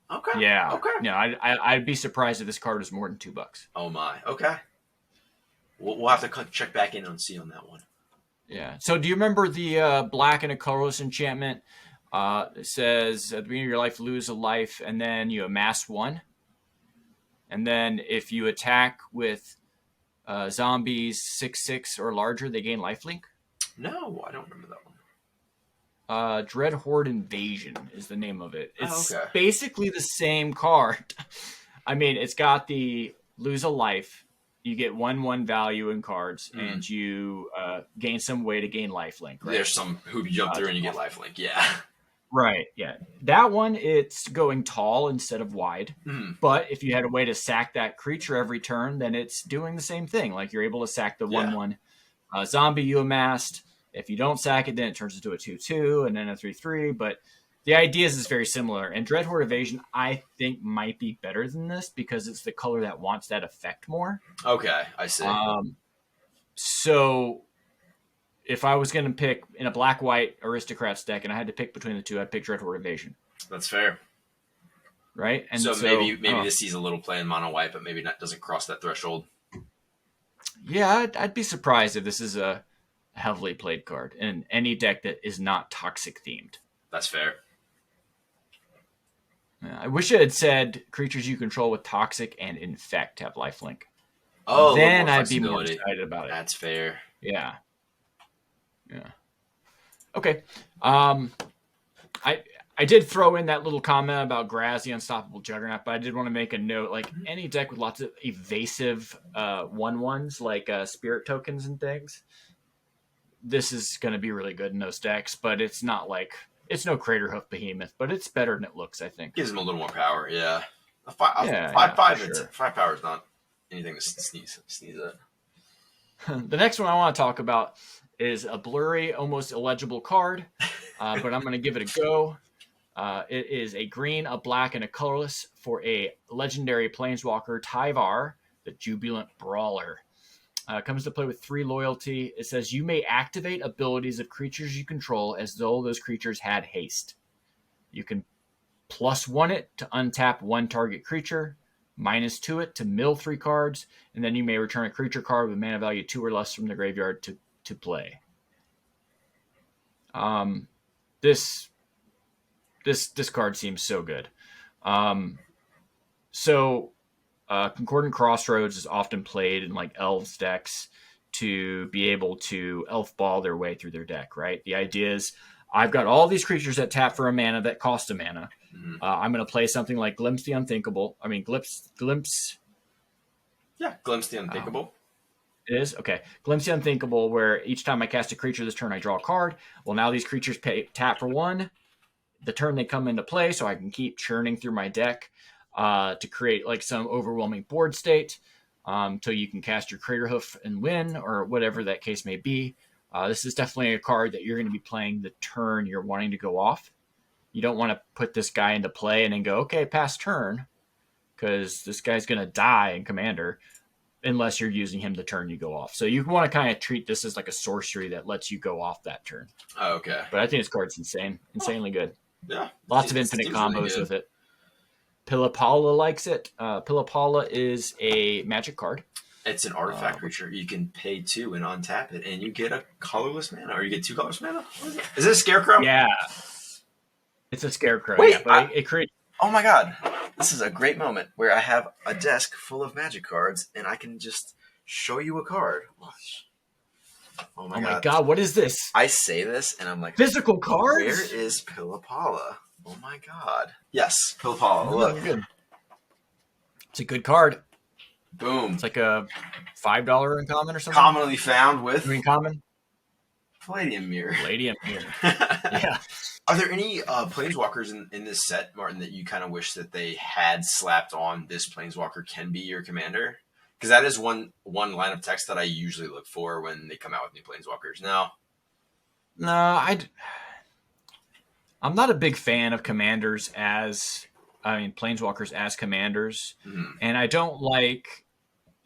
S2: Okay.
S1: Yeah.
S2: Okay.
S1: Yeah, I'd be surprised if this card is more than $2.
S2: Oh my. Okay. We'll have to check back in and see on that one.
S1: Yeah. So do you remember the black and a colorless enchantment? It says at the beginning of your life, lose a life, and then you amass 1. And then if you attack with zombies 6/6 or larger, they gain lifelink.
S2: No, I don't remember that one.
S1: Dread Horde Invasion is the name of it. It's
S2: okay.
S1: basically the same card. I mean, it's got the lose a life. You get 1/1 value in cards, and you gain some way to gain lifelink. Right?
S2: There's some hoop you jump through and you get lifelink. Yeah.
S1: Right, yeah. That one, it's going tall instead of wide. But if you had a way to sack that creature every turn, then it's doing the same thing. Like you're able to sack the 1/1 zombie you amassed. If you don't sack it, then it turns into a 2/2 and then a 3/3. But the idea is very similar. And Dread Horde Evasion, I think, might be better than this because it's the color that wants that effect more.
S2: Okay, I see.
S1: So if I was going to pick in a black-white aristocrats deck and I had to pick between the two, I'd pick Dread Horde Evasion.
S2: That's fair.
S1: Right? And
S2: so maybe this sees a little play in mono white, but maybe doesn't cross that threshold.
S1: Yeah, I'd be surprised if this is a heavily played card in any deck that is not toxic themed.
S2: That's fair.
S1: I wish it had said creatures you control with toxic and infect have lifelink.
S2: Oh,
S1: then I'd be more excited about it.
S2: That's fair.
S1: Yeah. Okay. I did throw in that little comment about Graz, the Unstoppable Juggernaut, but I did want to make a note. Like any deck with lots of evasive 1/1s, like spirit tokens and things, this is going to be really good in those decks. But it's not like it's no Craterhoof Behemoth, but it's better than it looks. I think
S2: gives them a little more power. Yeah, 5/5.
S1: Sure.
S2: 5 power is not anything to sneeze at.
S1: The next one I want to talk about is a blurry, almost illegible card, but I'm going to give it a go. It is a green, a black, and a colorless for a legendary planeswalker, Tyvar, the Jubilant Brawler. Comes to play with 3 loyalty. It says you may activate abilities of creatures you control as though those creatures had haste. You can +1 it to untap 1 target creature, -2 it to mill 3 cards, and then you may return a creature card with mana value 2 or less from the graveyard to play. This card seems so good. Concordant Crossroads is often played in like elves decks to be able to elf ball their way through their deck, right? The idea is I've got all these creatures that tap for a mana that cost a mana. I'm going to play something like Glimpse the Unthinkable. I mean, Glimpse.
S2: Yeah, Glimpse the Unthinkable.
S1: It is? Okay. Glimpse the Unthinkable, where each time I cast a creature this turn, I draw a card. Well, now these creatures tap for 1. The turn they come into play, so I can keep churning through my deck to create like some overwhelming board state till you can cast your Craterhoof and win, or whatever that case may be. This is definitely a card that you're going to be playing the turn you're wanting to go off. You don't want to put this guy into play and then go, okay, pass turn, because this guy's going to die in Commander unless you're using him the turn you go off. So you want to kind of treat this as like a sorcery that lets you go off that turn.
S2: Oh, okay.
S1: But I think this card's insanely good.
S2: Yeah.
S1: Lots of infinite combos really with it. Pillapala likes it. Pillapala is a magic card.
S2: It's an artifact creature. You can pay 2 and untap it, and you get a colorless mana, or you get 2 colorless mana. Is it a scarecrow?
S1: Yeah, it's a scarecrow.
S2: Wait,
S1: yeah, but it creates.
S2: Oh my god, this is a great moment where I have a desk full of Magic cards, and I can just show you a card. Oh my god,
S1: what is this?
S2: I say this, and I'm like,
S1: physical cards?
S2: Where is Pillapala? Oh my god. Yes, Pillapala, look.
S1: Good. It's a good card.
S2: Boom.
S1: It's like a $5 uncommon or something.
S2: Commonly found with
S1: green common.
S2: Palladium Mirror.
S1: Yeah.
S2: Are there any planeswalkers in this set, Martin, that you kind of wish that they had slapped on this planeswalker can be your commander? Because that is one line of text that I usually look for when they come out with new planeswalkers. No,
S1: I'm not a big fan of commanders planeswalkers as commanders, and I don't like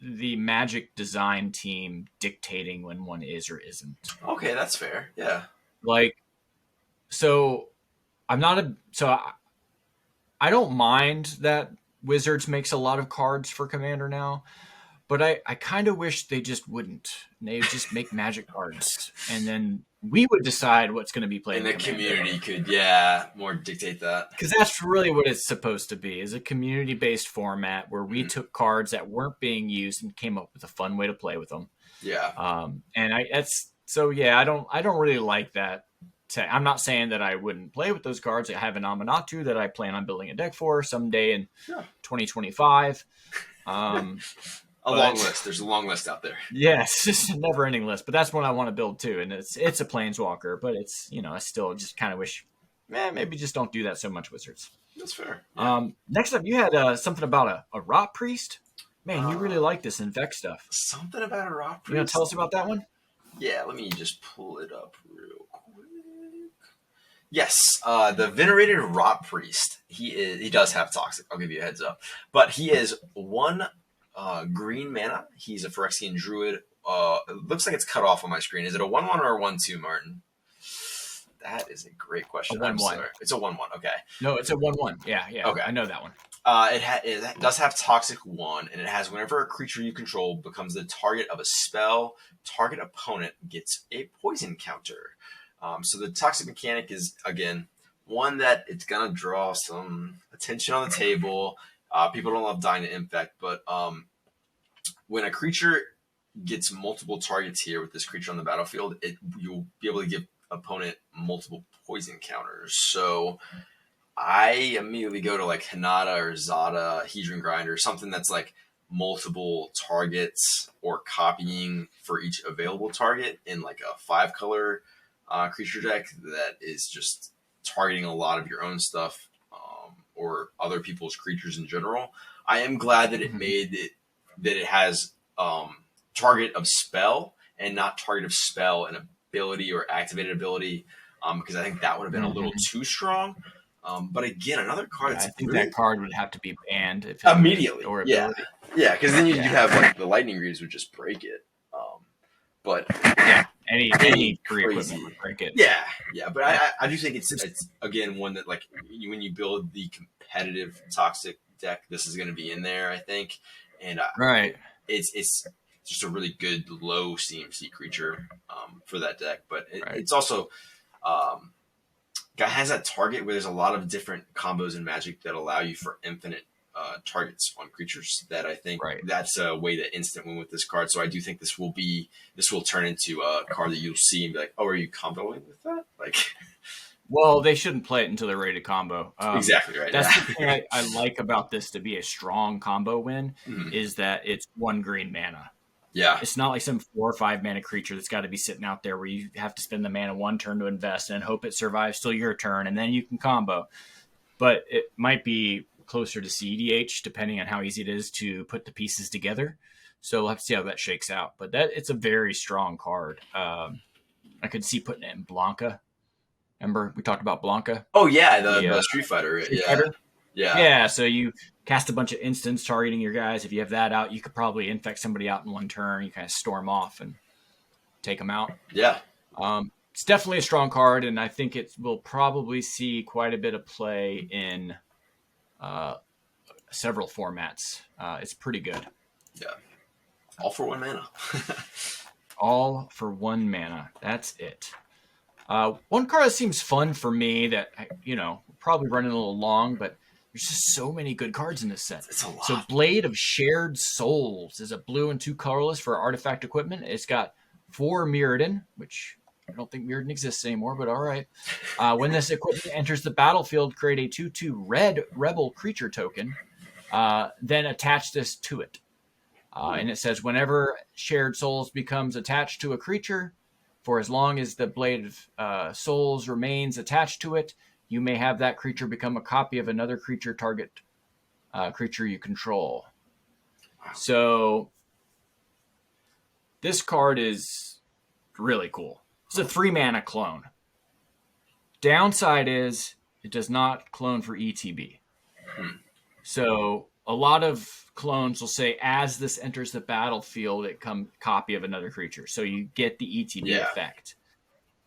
S1: the Magic design team dictating when one is or isn't.
S2: Okay, that's fair. Yeah.
S1: I don't mind that Wizards makes a lot of cards for Commander now, but I kind of wish they just wouldn't. They would just make Magic cards, and then we would decide what's going to be played.
S2: And the community could, more dictate that.
S1: Because that's really what it's supposed to be, is a community-based format where we took cards that weren't being used and came up with a fun way to play with them.
S2: Yeah.
S1: I don't really like that. I'm not saying that I wouldn't play with those cards. I have an Amanatu that I plan on building a deck for someday in 2025.
S2: Long list. There's a long list out there.
S1: Yes, it's a never-ending list. But that's one I want to build too, and it's a planeswalker. But it's I still just kind of wish, maybe just don't do that so much, Wizards.
S2: That's fair. Yeah.
S1: Next up, you had something about a Rot Priest. Man, you really like this Infect stuff.
S2: Something about a Rot Priest.
S1: You want to tell us about that one?
S2: Yeah, let me just pull it up real quick. Yes, the Venerated Rot Priest. He does have Toxic. I'll give you a heads up. But he is 1 green mana. He's a Phyrexian Druid. It looks like it's cut off on my screen. Is it a 1/1 or a 1/2, Martin? That is a great question.
S1: A 1/1.
S2: It's a 1/1. Okay.
S1: No, it's a 1/1. Yeah. Okay. I know that one.
S2: It does have Toxic 1, and it has whenever a creature you control becomes the target of a spell, target opponent gets a poison counter. So the Toxic mechanic is, again, one that it's going to draw some attention on the table. People don't love dying to Infect, but when a creature gets multiple targets here with this creature on the battlefield, you'll be able to give opponent multiple poison counters. So I immediately go to like Hinata or Zada, Hedron Grinder, something that's like multiple targets or copying for each available target in like a 5-color creature deck that is just targeting a lot of your own stuff or other people's creatures in general. I am glad that it made it that it has target of spell and not target of spell and ability or activated ability, because I think that would have been a little too strong. But again, another card.
S1: I think that card would have to be banned if
S2: immediately.
S1: Or ability.
S2: Yeah, because then you have like the Lightning Greaves would just break it. But
S1: any free equipment would break it.
S2: Yeah. But I do think it's again one that like when you build the competitive Toxic deck, this is going to be in there. I think, and it's just a really good low CMC creature for that deck. But it's also has that target where there's a lot of different combos in Magic that allow you for infinite targets on creatures. That I think that's a way to instant win with this card. So I do think this will turn into a card that you'll see and be like, oh, are you comboing with that? Like,
S1: well, they shouldn't play it until they're ready to combo.
S2: Exactly right.
S1: That's the thing I like about this to be a strong combo win is that it's 1 green mana.
S2: Yeah.
S1: It's not like some 4 or 5 mana creature that's got to be sitting out there where you have to spend the mana 1 turn to invest and hope it survives till your turn and then you can combo. But it might be closer to CEDH depending on how easy it is to put the pieces together. So we'll have to see how that shakes out. But it's a very strong card. I could see putting it in Blanca. Remember we talked about Blanca?
S2: Oh yeah, the Street Fighter.
S1: Fighter? Yeah. So you cast a bunch of instants targeting your guys. If you have that out, you could probably infect somebody out in 1 turn. You kind of storm off and take them out.
S2: Yeah.
S1: It's definitely a strong card, and I think it will probably see quite a bit of play in several formats. It's pretty good.
S2: Yeah. All for 1 mana.
S1: All for 1 mana. That's it. One card that seems fun for me that, probably running a little long, but there's just so many good cards in this set.
S2: It's a lot.
S1: So Blade of Shared Souls is a blue and 2 colorless for artifact equipment. It's got 4 Mirrodin, which I don't think Mirrodin exists anymore, but all right. When this equipment enters the battlefield, create a 2/2 red rebel creature token, then attach this to it. And it says whenever Shared Souls becomes attached to a creature, for as long as the Blade of Souls remains attached to it, you may have that creature become a copy of another creature target creature you control. Wow. So this card is really cool. It's a 3-mana clone. Downside is it does not clone for ETB. So a lot of clones will say, as this enters the battlefield, it comes copy of another creature. So you get the ETB effect.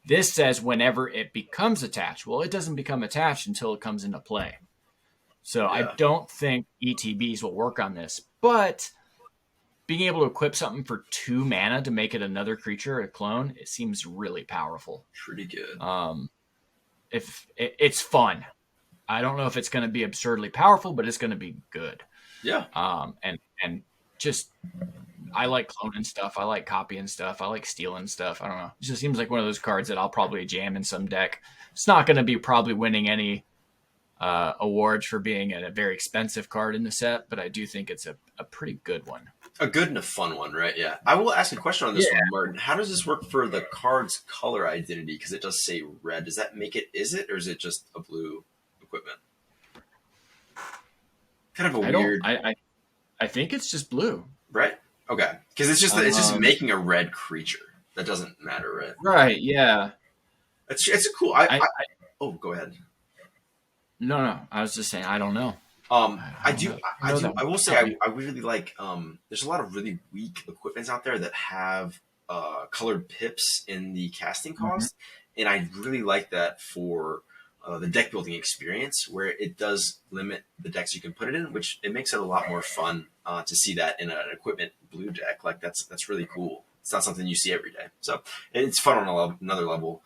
S1: This says whenever it becomes attached. Well, it doesn't become attached until it comes into play. So I don't think ETBs will work on this. But being able to equip something for 2 mana to make it another creature, a clone, it seems really powerful.
S2: Pretty good.
S1: If it's fun. I don't know if it's going to be absurdly powerful, but it's going to be good.
S2: Yeah.
S1: And just, I like cloning stuff. I like copying stuff. I like stealing stuff. I don't know. It just seems like one of those cards that I'll probably jam in some deck. It's not going to be probably winning any awards for being a very expensive card in the set, but I do think it's a pretty good one.
S2: A good and a fun one, right? Yeah. I will ask a question on this one, Martin. How does this work for the card's color identity? Because it does say red. Does that make it, or is it just a blue equipment? Kind of a weird.
S1: I think it's just blue.
S2: Right? Okay. Because it's just making a red creature. That doesn't matter, right?
S1: Right, yeah.
S2: It's a cool. Oh, go ahead.
S1: No. I was just saying, I don't know.
S2: I will say I really like there's a lot of really weak equipments out there that have colored pips in the casting cost, and I really like that for the deck building experience, where it does limit the decks you can put it in, which it makes it a lot more fun to see that in an equipment blue deck. Like that's really cool. It's not something you see every day, so it's fun on another level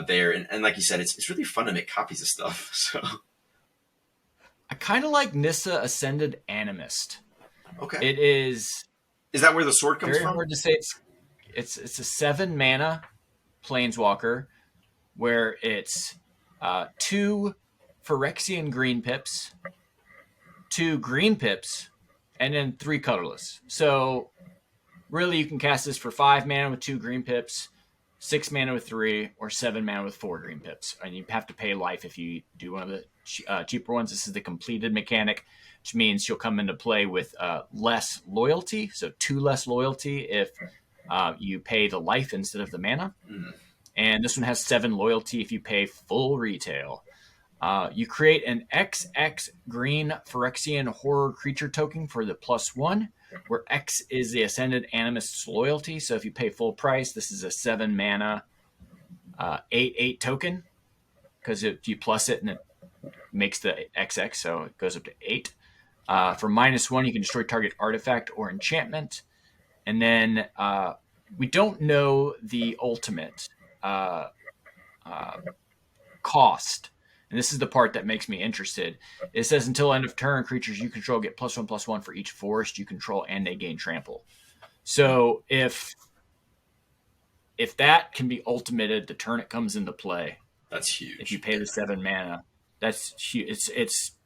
S2: there. And like you said, it's really fun to make copies of stuff. So.
S1: I kind of like Nissa Ascended Animist.
S2: Okay.
S1: It is.
S2: Is that where the sword comes from?
S1: Very hard to say. It's a 7-mana planeswalker where it's 2 Phyrexian green pips, 2 green pips, and then 3 colorless. So really, you can cast this for 5 mana with 2 green pips, 6 mana with 3, or 7 mana with 4 green pips. And you have to pay life if you do one of the cheaper ones. This is the completed mechanic, which means you'll come into play with less loyalty. So 2 less loyalty if you pay the life instead of the mana. And this one has 7 loyalty if you pay full retail. You create an XX green Phyrexian horror creature token for the +1, where X is the Ascended Animist's loyalty. So if you pay full price, this is a 7 mana 8/8 token, because if you plus it and it makes the XX, so it goes up to 8. For -1, you can destroy target artifact or enchantment. And then we don't know the ultimate cost. And this is the part that makes me interested. It says until end of turn, creatures you control get +1/+1 for each forest you control, and they gain trample. So if that can be ultimated the turn it comes into play,
S2: that's huge.
S1: If you pay the 7 mana, that's huge. It's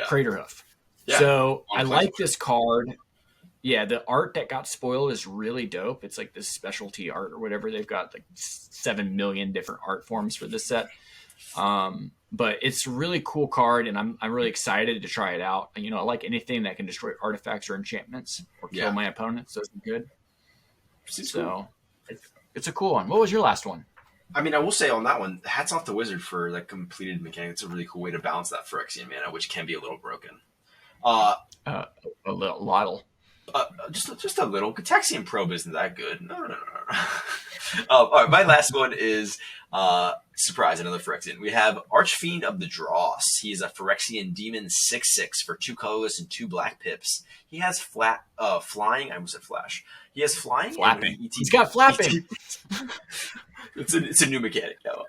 S1: Craterhoof.
S2: Yeah.
S1: So I like this card. Yeah, the art that got spoiled is really dope. It's like this specialty art or whatever. They've got like 7 million different art forms for this set. But it's a really cool card, and I'm really excited to try it out. I like anything that can destroy artifacts or enchantments or kill my opponents. Those are good. So it's a cool one. What was your last one?
S2: I mean, I will say on that one, hats off to Wizard for like completed mechanic. It's a really cool way to balance that Phyrexian mana, which can be a little broken.
S1: A little.
S2: Just a little. Gataxian Probe isn't that good. No. All right, my last one is Surprise, another Phyrexian. We have Archfiend of the Dross. He is a Phyrexian demon 6/6 for 2 colorless and 2 black pips. He has flying. I almost said flash. He has flying.
S1: Flapping.
S2: And
S1: He's got flapping.
S2: It's a new mechanic now.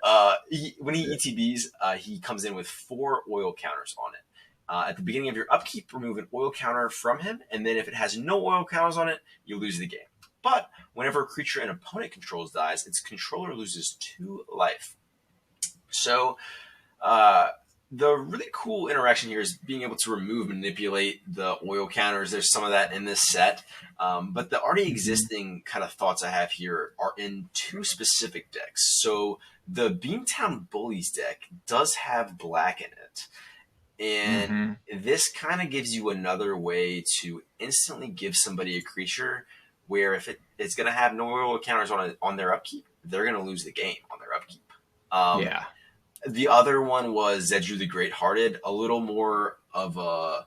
S2: When he ETBs, he comes in with 4 oil counters on it. At the beginning of your upkeep, remove an oil counter from him, and then if it has no oil counters on it, you lose the game. But whenever a creature an opponent controls dies, its controller loses 2 life. So the really cool interaction here is being able to manipulate the oil counters. There's some of that in this set. But the already existing kind of thoughts I have here are in 2 specific decks. So the Beamtown Bullies deck does have black in it. And this kind of gives you another way to instantly give somebody a creature where if it's going to have no oil counters on their upkeep, they're going to lose the game on their upkeep.
S1: Yeah.
S2: The other one was Zedru the Great-Hearted, a little more of a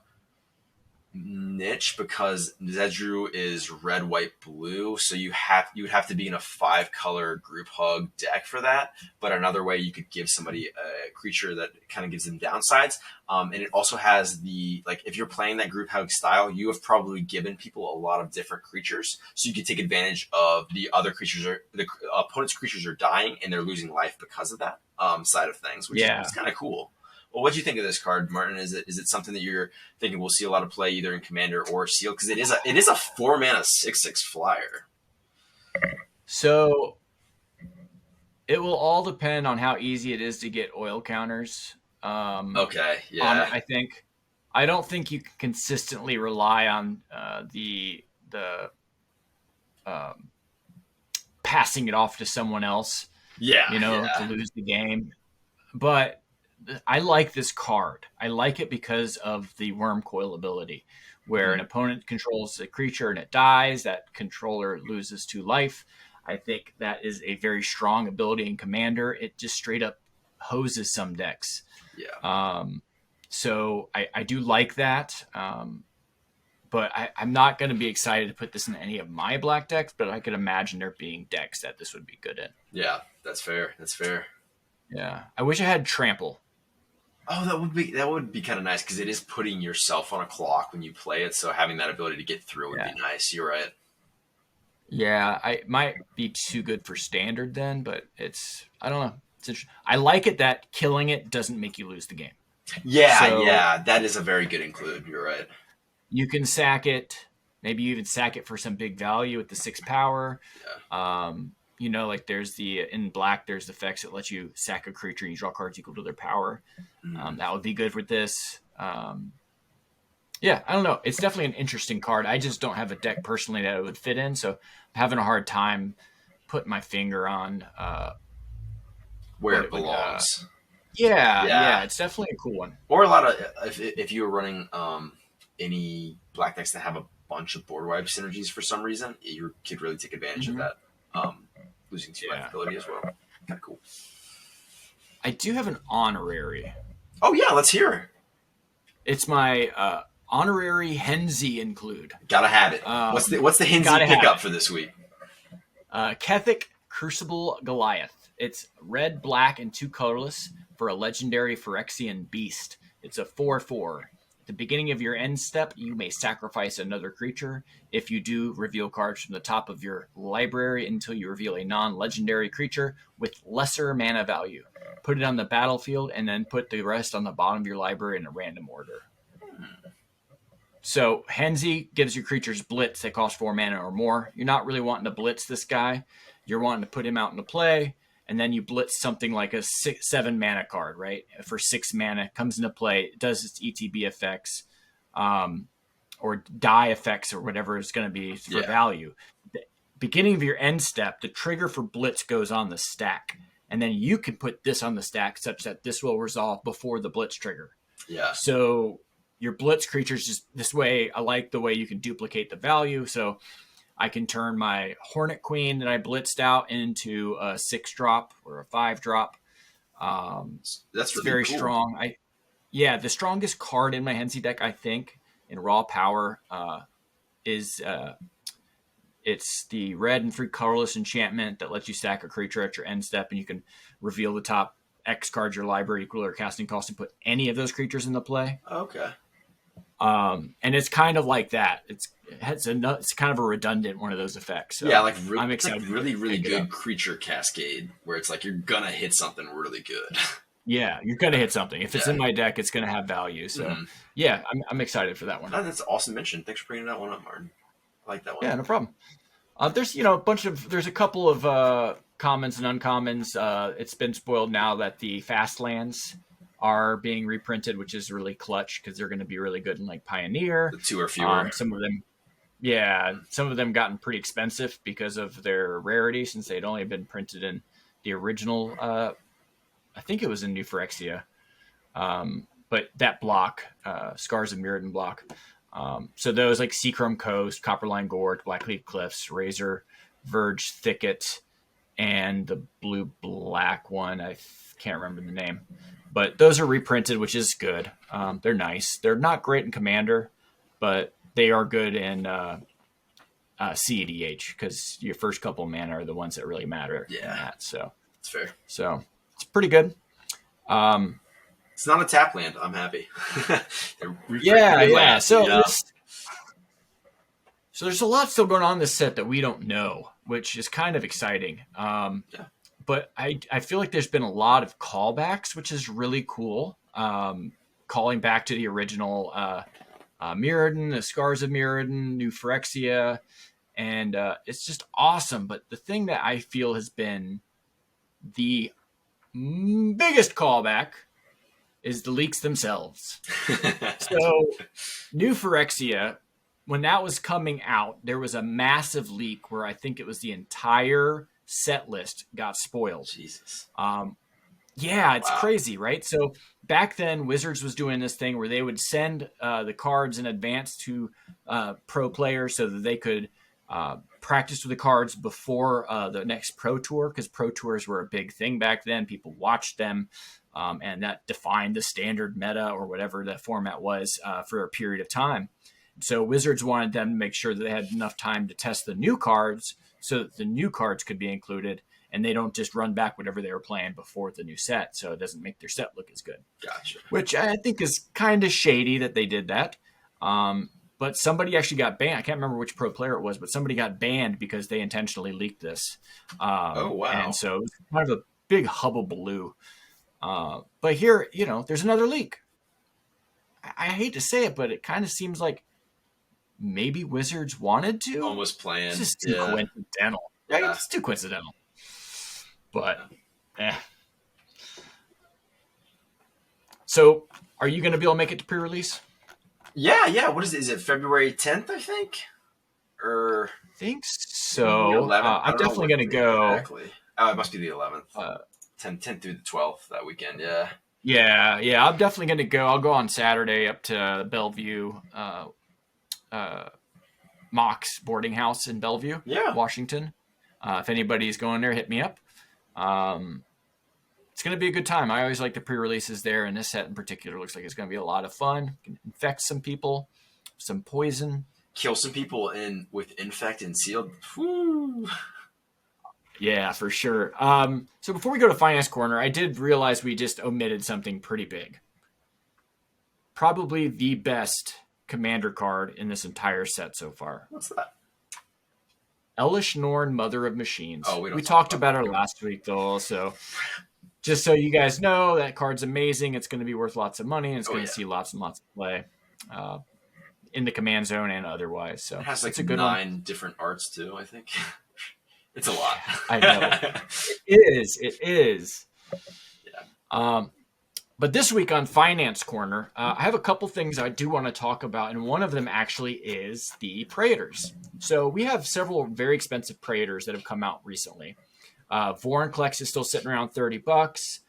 S2: niche because Zedru is red, white, blue, so you would have to be in a 5-color group hug deck for that. But another way you could give somebody a creature that kind of gives them downsides, and it also has if you're playing that group hug style, you have probably given people a lot of different creatures, so you can take advantage of the other creatures the opponent's creatures are dying and they're losing life because of that side of things, which is kind of cool. Well, what do you think of this card, Martin? Is it something that you're thinking we'll see a lot of play either in Commander or Seal? Because it is a 4-mana 6/6 flyer.
S1: So it will all depend on how easy it is to get oil counters.
S2: Okay, yeah.
S1: I think I don't think you can consistently rely on the passing it off to someone else.
S2: Yeah,
S1: to lose the game, but I like this card. I like it because of the Worm Coil ability, where an opponent controls a creature and it dies, that controller loses 2 life. I think that is a very strong ability in Commander. It just straight up hoses some decks.
S2: Yeah.
S1: So I do like that. But I'm not going to be excited to put this in any of my black decks, but I could imagine there being decks that this would be good in.
S2: Yeah, that's fair.
S1: Yeah. I wish I had Trample.
S2: Oh, that would be kind of nice because it is putting yourself on a clock when you play it. So having that ability to get through would be nice. You're right.
S1: Yeah, I might be too good for Standard then, but I don't know. It's interesting. I like it that killing it doesn't make you lose the game.
S2: Yeah, that is a very good include. You're right.
S1: You can sack it. Maybe you even sack it for some big value with the 6 power.
S2: Yeah.
S1: There's in black, there's the effects that let you sack a creature and you draw cards equal to their power. That would be good with this. I don't know. It's definitely an interesting card. I just don't have a deck personally that it would fit in, so I'm having a hard time putting my finger on
S2: where it belongs.
S1: Yeah, it's definitely a cool one.
S2: Or a lot of if you were running any black decks that have a bunch of board wipe synergies for some reason, you could really take advantage of that. Losing 2 life ability as well. Kind of cool.
S1: I do have an honorary.
S2: Oh yeah, let's hear it.
S1: It's my honorary Henzi include.
S2: Gotta have it. What's the Henzi pickup for this week?
S1: Kethic Crucible Goliath. It's red, black, and 2 colorless for a legendary Phyrexian beast. It's a 4/4. At the beginning of your end step, you may sacrifice another creature. If you do, reveal cards from the top of your library until you reveal a non-legendary creature with lesser mana value. Put it on the battlefield and then put the rest on the bottom of your library in a random order. So Henzi gives your creatures blitz that cost 4 mana or more. You're not really wanting to blitz this guy. You're wanting to put him out into play, and then you blitz something like a 7 mana card, right? For 6 mana, comes into play, does its ETB effects, or die effects, or whatever it's going to be for value. The beginning of your end step, the trigger for blitz goes on the stack, and then you can put this on the stack such that this will resolve before the blitz trigger.
S2: Yeah.
S1: So your blitz creatures just this way. I like the way you can duplicate the value. So I can turn my Hornet Queen that I blitzed out into a 6-drop or a 5-drop.
S2: That's really
S1: very
S2: cool.
S1: strong. The strongest card in my Hensi deck, I think, in raw power, is it's the red and 3 colorless enchantment that lets you stack a creature at your end step, and you can reveal the top X card your library equal or casting cost and put any of those creatures into play.
S2: Okay.
S1: And it's kind of like that. It's kind of a redundant one of those effects. So
S2: yeah, like
S1: I'm
S2: it's
S1: excited.
S2: like really good creature cascade where it's like you're gonna hit something really good.
S1: Yeah, you're gonna hit something. If it's in my deck, it's gonna have value. So yeah, I'm excited for that one.
S2: Oh, that's an awesome mention. Thanks for bringing that one up, Martin. I like that one.
S1: Yeah, no problem. There's there's a couple of commons and uncommons. It's been spoiled now that the fast lands are being reprinted, which is really clutch because they're going to be really good in like Pioneer.
S2: The 2 or fewer.
S1: Some of them gotten pretty expensive because of their rarity since they'd only been printed in the original. I think it was in New Phyrexia, but that block, Scars of Mirrodin block. So those like Seachrome Coast, Copperline Gorge, Blackleaf Cliffs, Razor Verge Thicket, and the blue-black one. I can't remember the name. But those are reprinted, which is good. They're nice. They're not great in Commander, but they are good in CEDH because your first couple mana are the ones that really matter.
S2: Yeah.
S1: So
S2: it's fair.
S1: So it's pretty good.
S2: It's not a tap land. I'm happy.
S1: Yeah. So there's a lot still going on in this set that we don't know, which is kind of exciting. But I feel like there's been a lot of callbacks, which is really cool. Calling back to the original Mirrodin, the Scars of Mirrodin, New Phyrexia, and it's just awesome. But the thing that I feel has been the biggest callback is the leaks themselves. So New Phyrexia, when that was coming out, there was a massive leak where I think it was the entire set list got spoiled.
S2: Jesus.
S1: Yeah, it's crazy, right? So back then, Wizards was doing this thing where they would send the cards in advance to pro players so that they could practice with the cards before the next Pro Tour, because Pro Tours were a big thing back then. People watched them, and that defined the standard meta or whatever that format was for a period of time. So Wizards wanted them to make sure that they had enough time to test the new cards so that the new cards could be included and they don't just run back whatever they were playing before the new set, so it doesn't make their set look as good.
S2: Gotcha.
S1: Which I think is kind of shady that they did that. But somebody actually got banned. I can't remember which pro player it was, but somebody got banned because they intentionally leaked this.
S2: Oh, wow.
S1: And so it was kind of a big hubbubaloo. But here, there's another leak. I hate to say it, but it kind of seems like maybe Wizards wanted to.
S2: Almost planned.
S1: It's just too coincidental. Yeah. It's too coincidental. But, So, are you going to be able to make it to pre-release?
S2: Yeah. What is it? Is it February 10th, I think? I
S1: think so. I'm definitely going to go.
S2: Exactly. Oh, it must be the 11th. 10th through the 12th that weekend, yeah.
S1: Yeah, I'm definitely going to go. I'll go on Saturday up to Bellevue, Mox boarding house in Bellevue, Washington. If anybody's going there, hit me up. It's going to be a good time. I always like the pre-releases there, and this set in particular looks like it's going to be a lot of fun. Can infect some people, some poison.
S2: Kill some people with infect and sealed. Woo.
S1: Yeah, for sure. So before we go to Finance Corner, I did realize we just omitted something pretty big. Probably the best commander card in this entire set so far.
S2: What's that?
S1: Elesh Norn, Mother of Machines.
S2: Oh,
S1: we talked about her last week, though, so just so you guys know, that card's amazing. It's going to be worth lots of money, and it's going to see lots and lots of play in the command zone and otherwise. So
S2: it has like
S1: it's a good
S2: 9 different arts, too, I think. It's a lot.
S1: I know. It is. Yeah. But this week on Finance Corner, I have a couple things I do want to talk about, and one of them actually is the Praetors. So we have several very expensive Praetors that have come out recently. Vorinclex is still sitting around $30.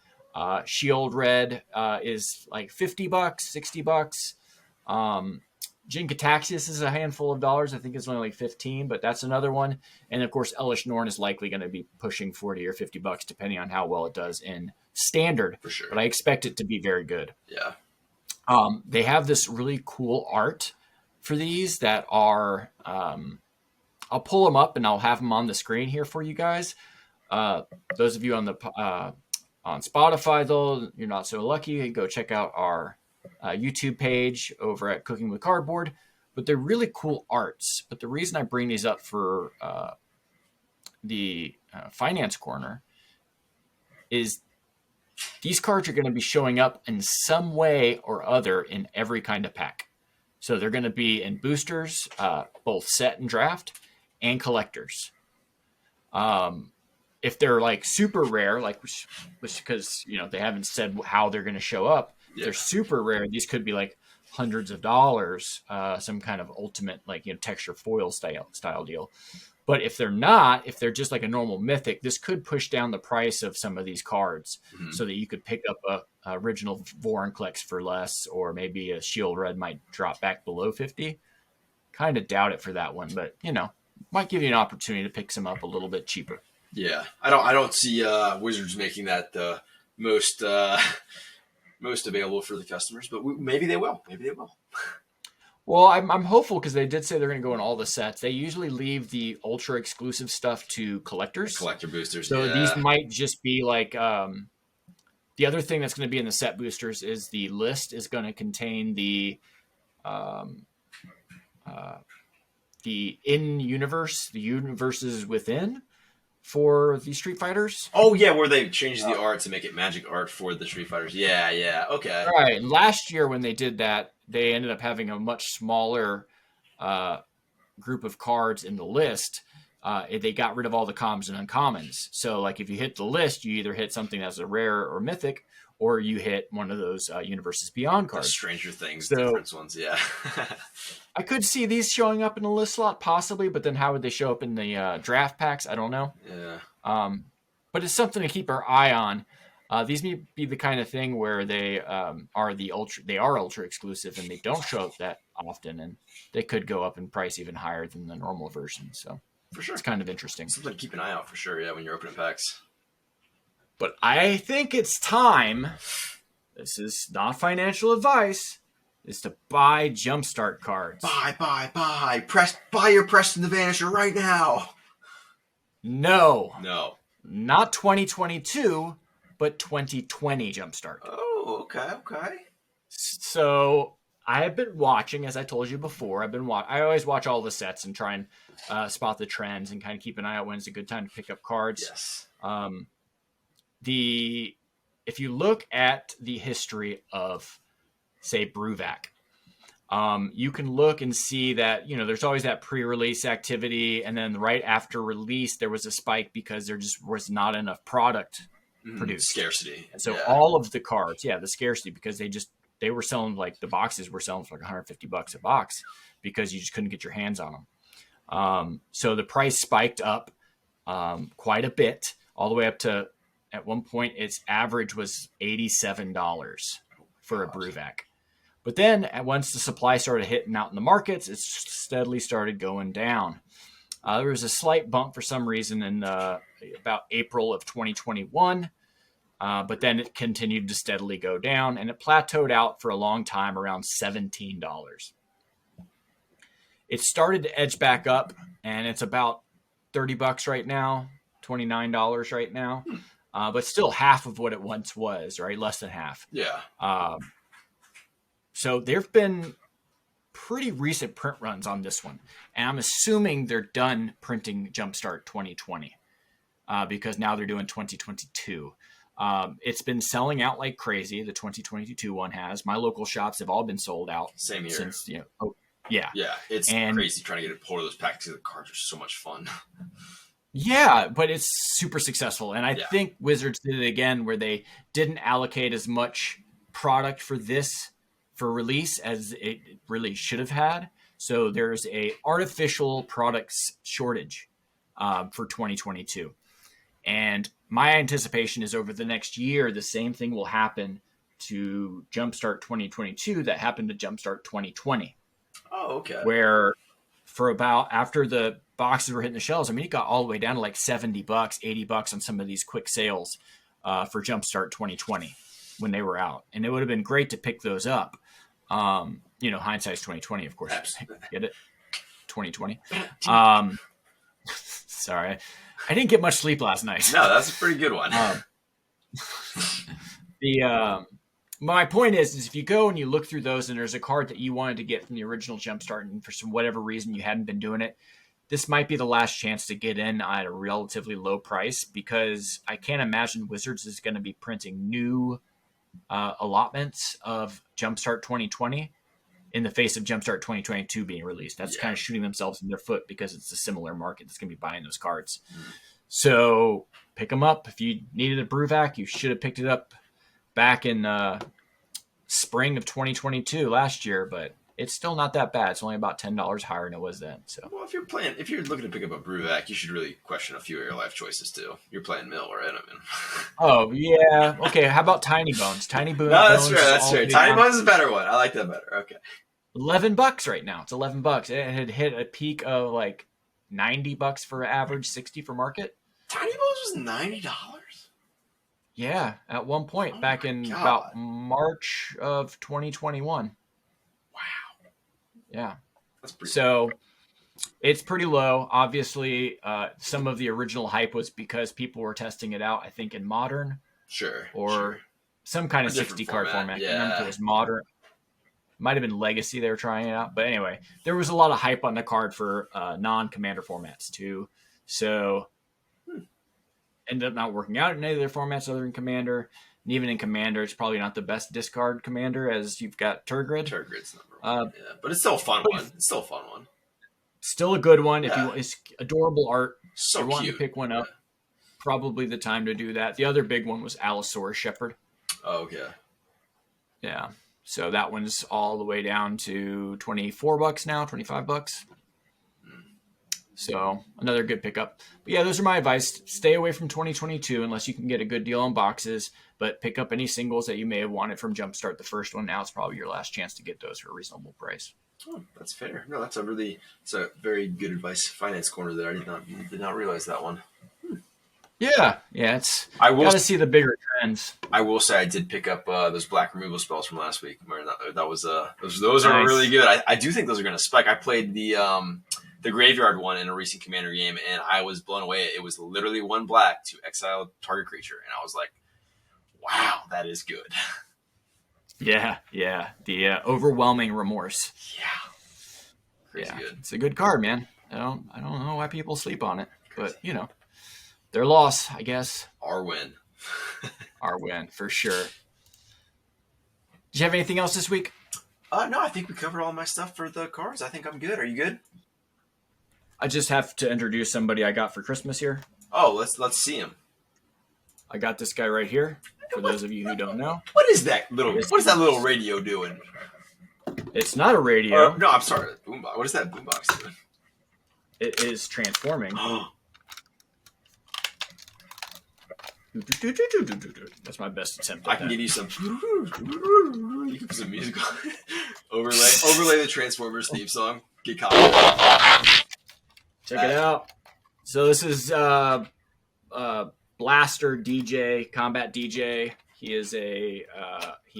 S1: Shield Red is like $50, $60. Jin-Gitaxias is a handful of dollars. I think it's only like 15, but that's another one. And of course, Elesh Norn is likely going to be pushing 40 or $50, depending on how well it does in standard.
S2: For sure.
S1: But I expect it to be very good.
S2: Yeah.
S1: They have this really cool art for these that are, I'll pull them up and I'll have them on the screen here for you guys. Those of you on the on Spotify, though you're not so lucky, go check out our YouTube page over at Cooking with Cardboard. But they're really cool arts. But the reason I bring these up for the finance corner is these cards are going to be showing up in some way or other in every kind of pack. So they're going to be in boosters, both set and draft, and collectors. If they're like super rare, like which because they haven't said how they're going to show up, they're super rare. These could be like hundreds of dollars, some kind of ultimate texture foil style deal. But if they're not, if they're just like a normal mythic, this could push down the price of some of these cards so that you could pick up a original Vorinclex for less, or maybe a Shield Red might drop back below 50. Kind of doubt it for that one, but might give you an opportunity to pick some up a little bit cheaper.
S2: Yeah, I don't see Wizards making that the most available for the customers, but maybe they will. Maybe they will.
S1: Well, I'm hopeful because they did say they're going to go in all the sets. They usually leave the ultra exclusive stuff to collectors,
S2: the collector boosters.
S1: So these might just be like the other thing that's going to be in the set boosters is the list is going to contain the in-universe, the universes within for the Street Fighters.
S2: Oh, yeah, where they changed the art to make it magic art for the Street Fighters. Yeah, okay.
S1: Right. And last year when they did that, they ended up having a much smaller group of cards in the list. They got rid of all the commons and uncommons. So, like, if you hit the list, you either hit something that's a rare or mythic, or you hit one of those Universes Beyond cards.
S2: The Stranger Things difference ones, yeah.
S1: I could see these showing up in the list slot, possibly, but then how would they show up in the draft packs? I don't know.
S2: Yeah.
S1: But it's something to keep our eye on. These may be the kind of thing where they are ultra exclusive and they don't show up that often, and they could go up in price even higher than the normal version. So
S2: for sure,
S1: it's kind of interesting.
S2: Something to keep an eye out for sure. Yeah, when you're opening packs.
S1: But I think it's time. This is not financial advice. Is to buy Jumpstart cards.
S2: Buy. Buy your Preston the Vanisher right now.
S1: No.
S2: Not
S1: 2022. But 2020 Jumpstart.
S2: Oh, okay.
S1: So I have been watching, as I told you before. I always watch all the sets and try and spot the trends and kind of keep an eye out when it's a good time to pick up cards.
S2: Yes.
S1: If you look at the history of, say, Bruvac, you can look and see that there's always that pre-release activity, and then right after release there was a spike because there just was not enough product produced.
S2: Scarcity.
S1: And so all of the cards, the scarcity, because they were selling, like, the boxes were selling for like $150 a box because you just couldn't get your hands on them. So the price spiked up quite a bit, all the way up to, at one point, its average was $87 for a Bruvac. But then once the supply started hitting out in the markets, it steadily started going down. There was a slight bump for some reason in about April of 2021, but then it continued to steadily go down, and it plateaued out for a long time around $17. It started to edge back up, and it's about $30 right now, $29 right now, but still half of what it once was, right? Less than half.
S2: Yeah.
S1: So there have been pretty recent print runs on this one, and I'm assuming they're done printing Jumpstart 2020 because now they're doing 2022. It's been selling out like crazy. The 2022 one has. My local shops have all been sold out.
S2: Same here.
S1: Since yeah,
S2: it's crazy trying to get a hold of those packs. The cards are so much fun.
S1: Yeah, but it's super successful, and I think Wizards did it again where they didn't allocate as much product for this for release as it really should have had. So there's a artificial products shortage for 2022. And my anticipation is over the next year, the same thing will happen to Jumpstart 2022 that happened to Jumpstart 2020.
S2: Oh, okay.
S1: Where for about, after the boxes were hitting the shelves, I mean, it got all the way down to like $70, $80 on some of these quick sales for Jumpstart 2020 when they were out. And it would have been great to pick those up. Hindsight's 2020, of course. Get it? 2020. Sorry. I didn't get much sleep last night.
S2: No, that's a pretty good one.
S1: The my point is if you go and you look through those and there's a card that you wanted to get from the original Jumpstart and for some whatever reason you hadn't been doing it, this might be the last chance to get in at a relatively low price because I can't imagine Wizards is going to be printing new allotments of Jumpstart 2020 in the face of Jumpstart 2022 being released. That's kind of shooting themselves in their foot because it's a similar market that's going to be buying those cards. So pick them up. If you needed a Bruvac, you should have picked it up back in spring of 2022 last year, but it's still not that bad. It's only about $10 higher than it was then. So,
S2: well, if you're looking to pick up a Bruvac, you should really question a few of your life choices too. You're playing Mill, right? I mean,
S1: oh yeah, okay. How about Tiny Bones? Tiny Bones.
S2: No, that's fair. That's fair. Tiny Bones is a better one. I like that better. Okay.
S1: $11 right now. It's $11. It had hit a peak of like $90 for average, 60 for market.
S2: Tiny Bones was $90.
S1: Yeah, at one point back in about March of 2021.
S2: Wow.
S1: Yeah.
S2: That's pretty
S1: so it's pretty low. Obviously, some of the original hype was because people were testing it out, I think, in Modern. Or some kind of 60 card format.
S2: Yeah.
S1: I remember if it was Modern. Might have been Legacy they were trying it out. But anyway, there was a lot of hype on the card for non-Commander formats too. So ended up not working out in any of their formats other than Commander. And even in Commander, it's probably not the best discard Commander as you've got Turgid.
S2: Turgid's number one. But it's still a fun one. It's still a fun one.
S1: Still a good one. If you, it's adorable art.
S2: So
S1: you want to pick one up, probably the time to do that. The other big one was Allosaurus Shepherd.
S2: Oh, okay.
S1: Yeah. So that one's all the way down to $24 now, $25. So another good pickup. But yeah, those are my advice. Stay away from 2022 unless you can get a good deal on boxes, but pick up any singles that you may have wanted from Jumpstart. The first one, now it's probably your last chance to get those for a reasonable price.
S2: Oh, that's fair. No, it's a very good advice. Finance corner there. I did not realize that one.
S1: Yeah, I will gotta see the bigger trends.
S2: I will say I did pick up those black removal spells from last week. That was those are really good. I do think those are going to spike. I played the graveyard one in a recent Commander game, and I was blown away. It was literally one black to exile target creature, and I was like, "Wow, that is good."
S1: Yeah. The overwhelming remorse.
S2: Crazy good.
S1: It's a good card, man. I don't know why people sleep on it, but their loss, I guess.
S2: Our win.
S1: Our win, for sure. Did you have anything else this week?
S2: No, I think we covered all my stuff for the cards. I think I'm good. Are you good?
S1: I just have to introduce somebody I got for Christmas here.
S2: Oh, let's see him.
S1: I got this guy right here. For those of you who don't know,
S2: what is that little radio doing?
S1: It's not a radio.
S2: No, I'm sorry. Boombox. What is that boombox doing?
S1: It is transforming. That's my best attempt.
S2: I can give you some. You can put some music on. Overlay the Transformers theme song. Get copy.
S1: Check it out. So this is Blaster DJ, Combat DJ. He is he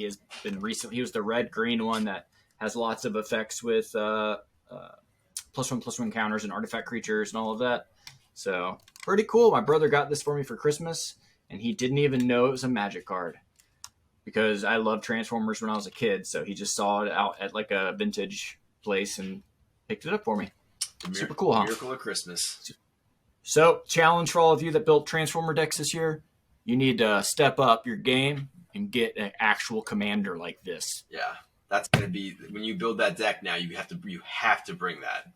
S1: has been recently. He was the red green one that has lots of effects with +1/+1 counters and artifact creatures and all of that. So pretty cool. My brother got this for me for Christmas, and he didn't even know it was a Magic card because I loved Transformers when I was a kid. So he just saw it out at like a vintage place and picked it up for me. Super cool, huh?
S2: Miracle of Christmas.
S1: So, challenge for all of you that built Transformer decks this year, you need to step up your game and get an actual commander like this.
S2: Yeah, that's going to be when you build that deck. Now you have to bring that.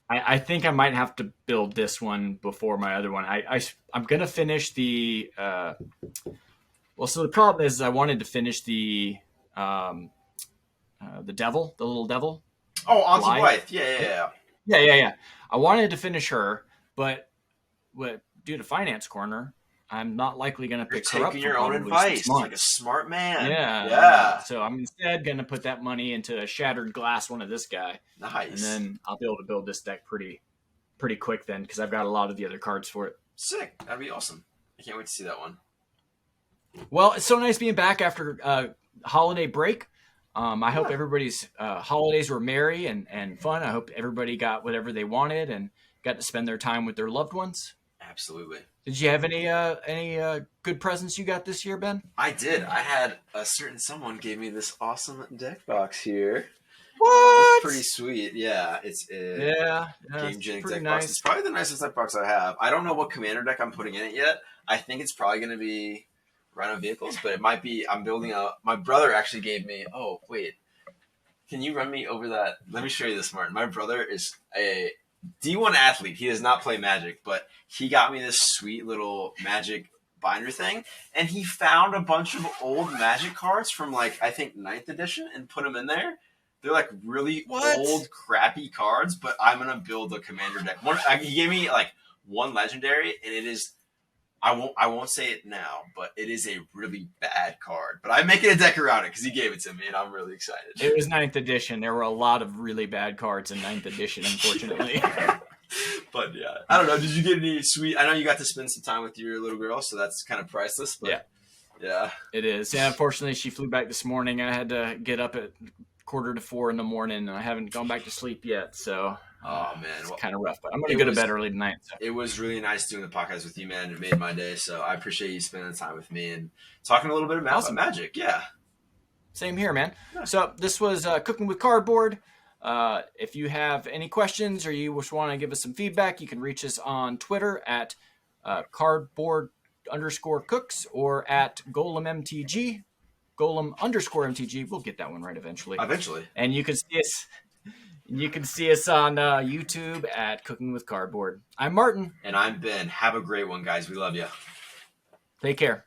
S1: I think I might have to build this one before my other one. I'm going to finish the. So the problem is I wanted to finish the devil, the little devil.
S2: Oh, Auntie Blythe. Yeah.
S1: I wanted to finish her, but due to Finance Corner, I'm not likely going to pick her up.
S2: Taking your own advice, like a smart man.
S1: Yeah. So I'm instead going to put that money into a Shattered Glass one of this guy.
S2: Nice.
S1: And then I'll be able to build this deck pretty quick then, because I've got a lot of the other cards for it.
S2: Sick. That'd be awesome. I can't wait to see that one.
S1: Well, it's so nice being back after holiday break. I hope everybody's holidays were merry and fun. I hope everybody got whatever they wanted and got to spend their time with their loved ones.
S2: Absolutely.
S1: Did you have any good presents you got this year, Ben?
S2: I did. I had a certain someone gave me this awesome deck box here. It's
S1: What?
S2: pretty sweet. Yeah, it's a
S1: Yeah,
S2: Game
S1: it's
S2: Genic
S1: pretty
S2: deck box.
S1: nice.
S2: It's probably the nicest deck box I have. I don't know what commander deck I'm putting in it yet. I think it's probably going to be Rhino Vehicles, but it might be. I'm building a. My brother actually gave me. Oh wait, can you run me over that? Let me show you this, Martin. My brother is a D1 athlete. He does not play Magic, but he got me this sweet little Magic binder thing, and he found a bunch of old Magic cards from like I think 9th edition and put them in there. They're like really old, crappy cards, but I'm gonna build a commander deck. He gave me like one legendary, and it is. I won't say it now, but it is a really bad card. But I'm making a deck around it because he gave it to me, and I'm really excited.
S1: It was 9th edition. There were a lot of really bad cards in 9th edition, unfortunately.
S2: But yeah, I don't know. Did you get any sweet? I know you got to spend some time with your little girl, so that's kind of priceless. But yeah,
S1: it is. Yeah, unfortunately, she flew back this morning. I had to get up at 3:45 in the morning, and I haven't gone back to sleep yet. So,
S2: oh man,
S1: it's kind of rough. But I'm going to go to bed early tonight. So.
S2: It was really nice doing the podcast with you, man. It made my day. So I appreciate you spending the time with me and talking a little bit about Magic. Yeah.
S1: Same here, man. Yeah. So this was Cooking with Cardboard. If you have any questions or you just want to give us some feedback, you can reach us on Twitter at cardboard_cooks or at golemMTG. Golem_MTG. We'll get that one right eventually. And you can see us. You can see us on YouTube at Cooking with Cardboard. I'm Martin.
S2: And I'm Ben. Have a great one, guys. We love you.
S1: Take care.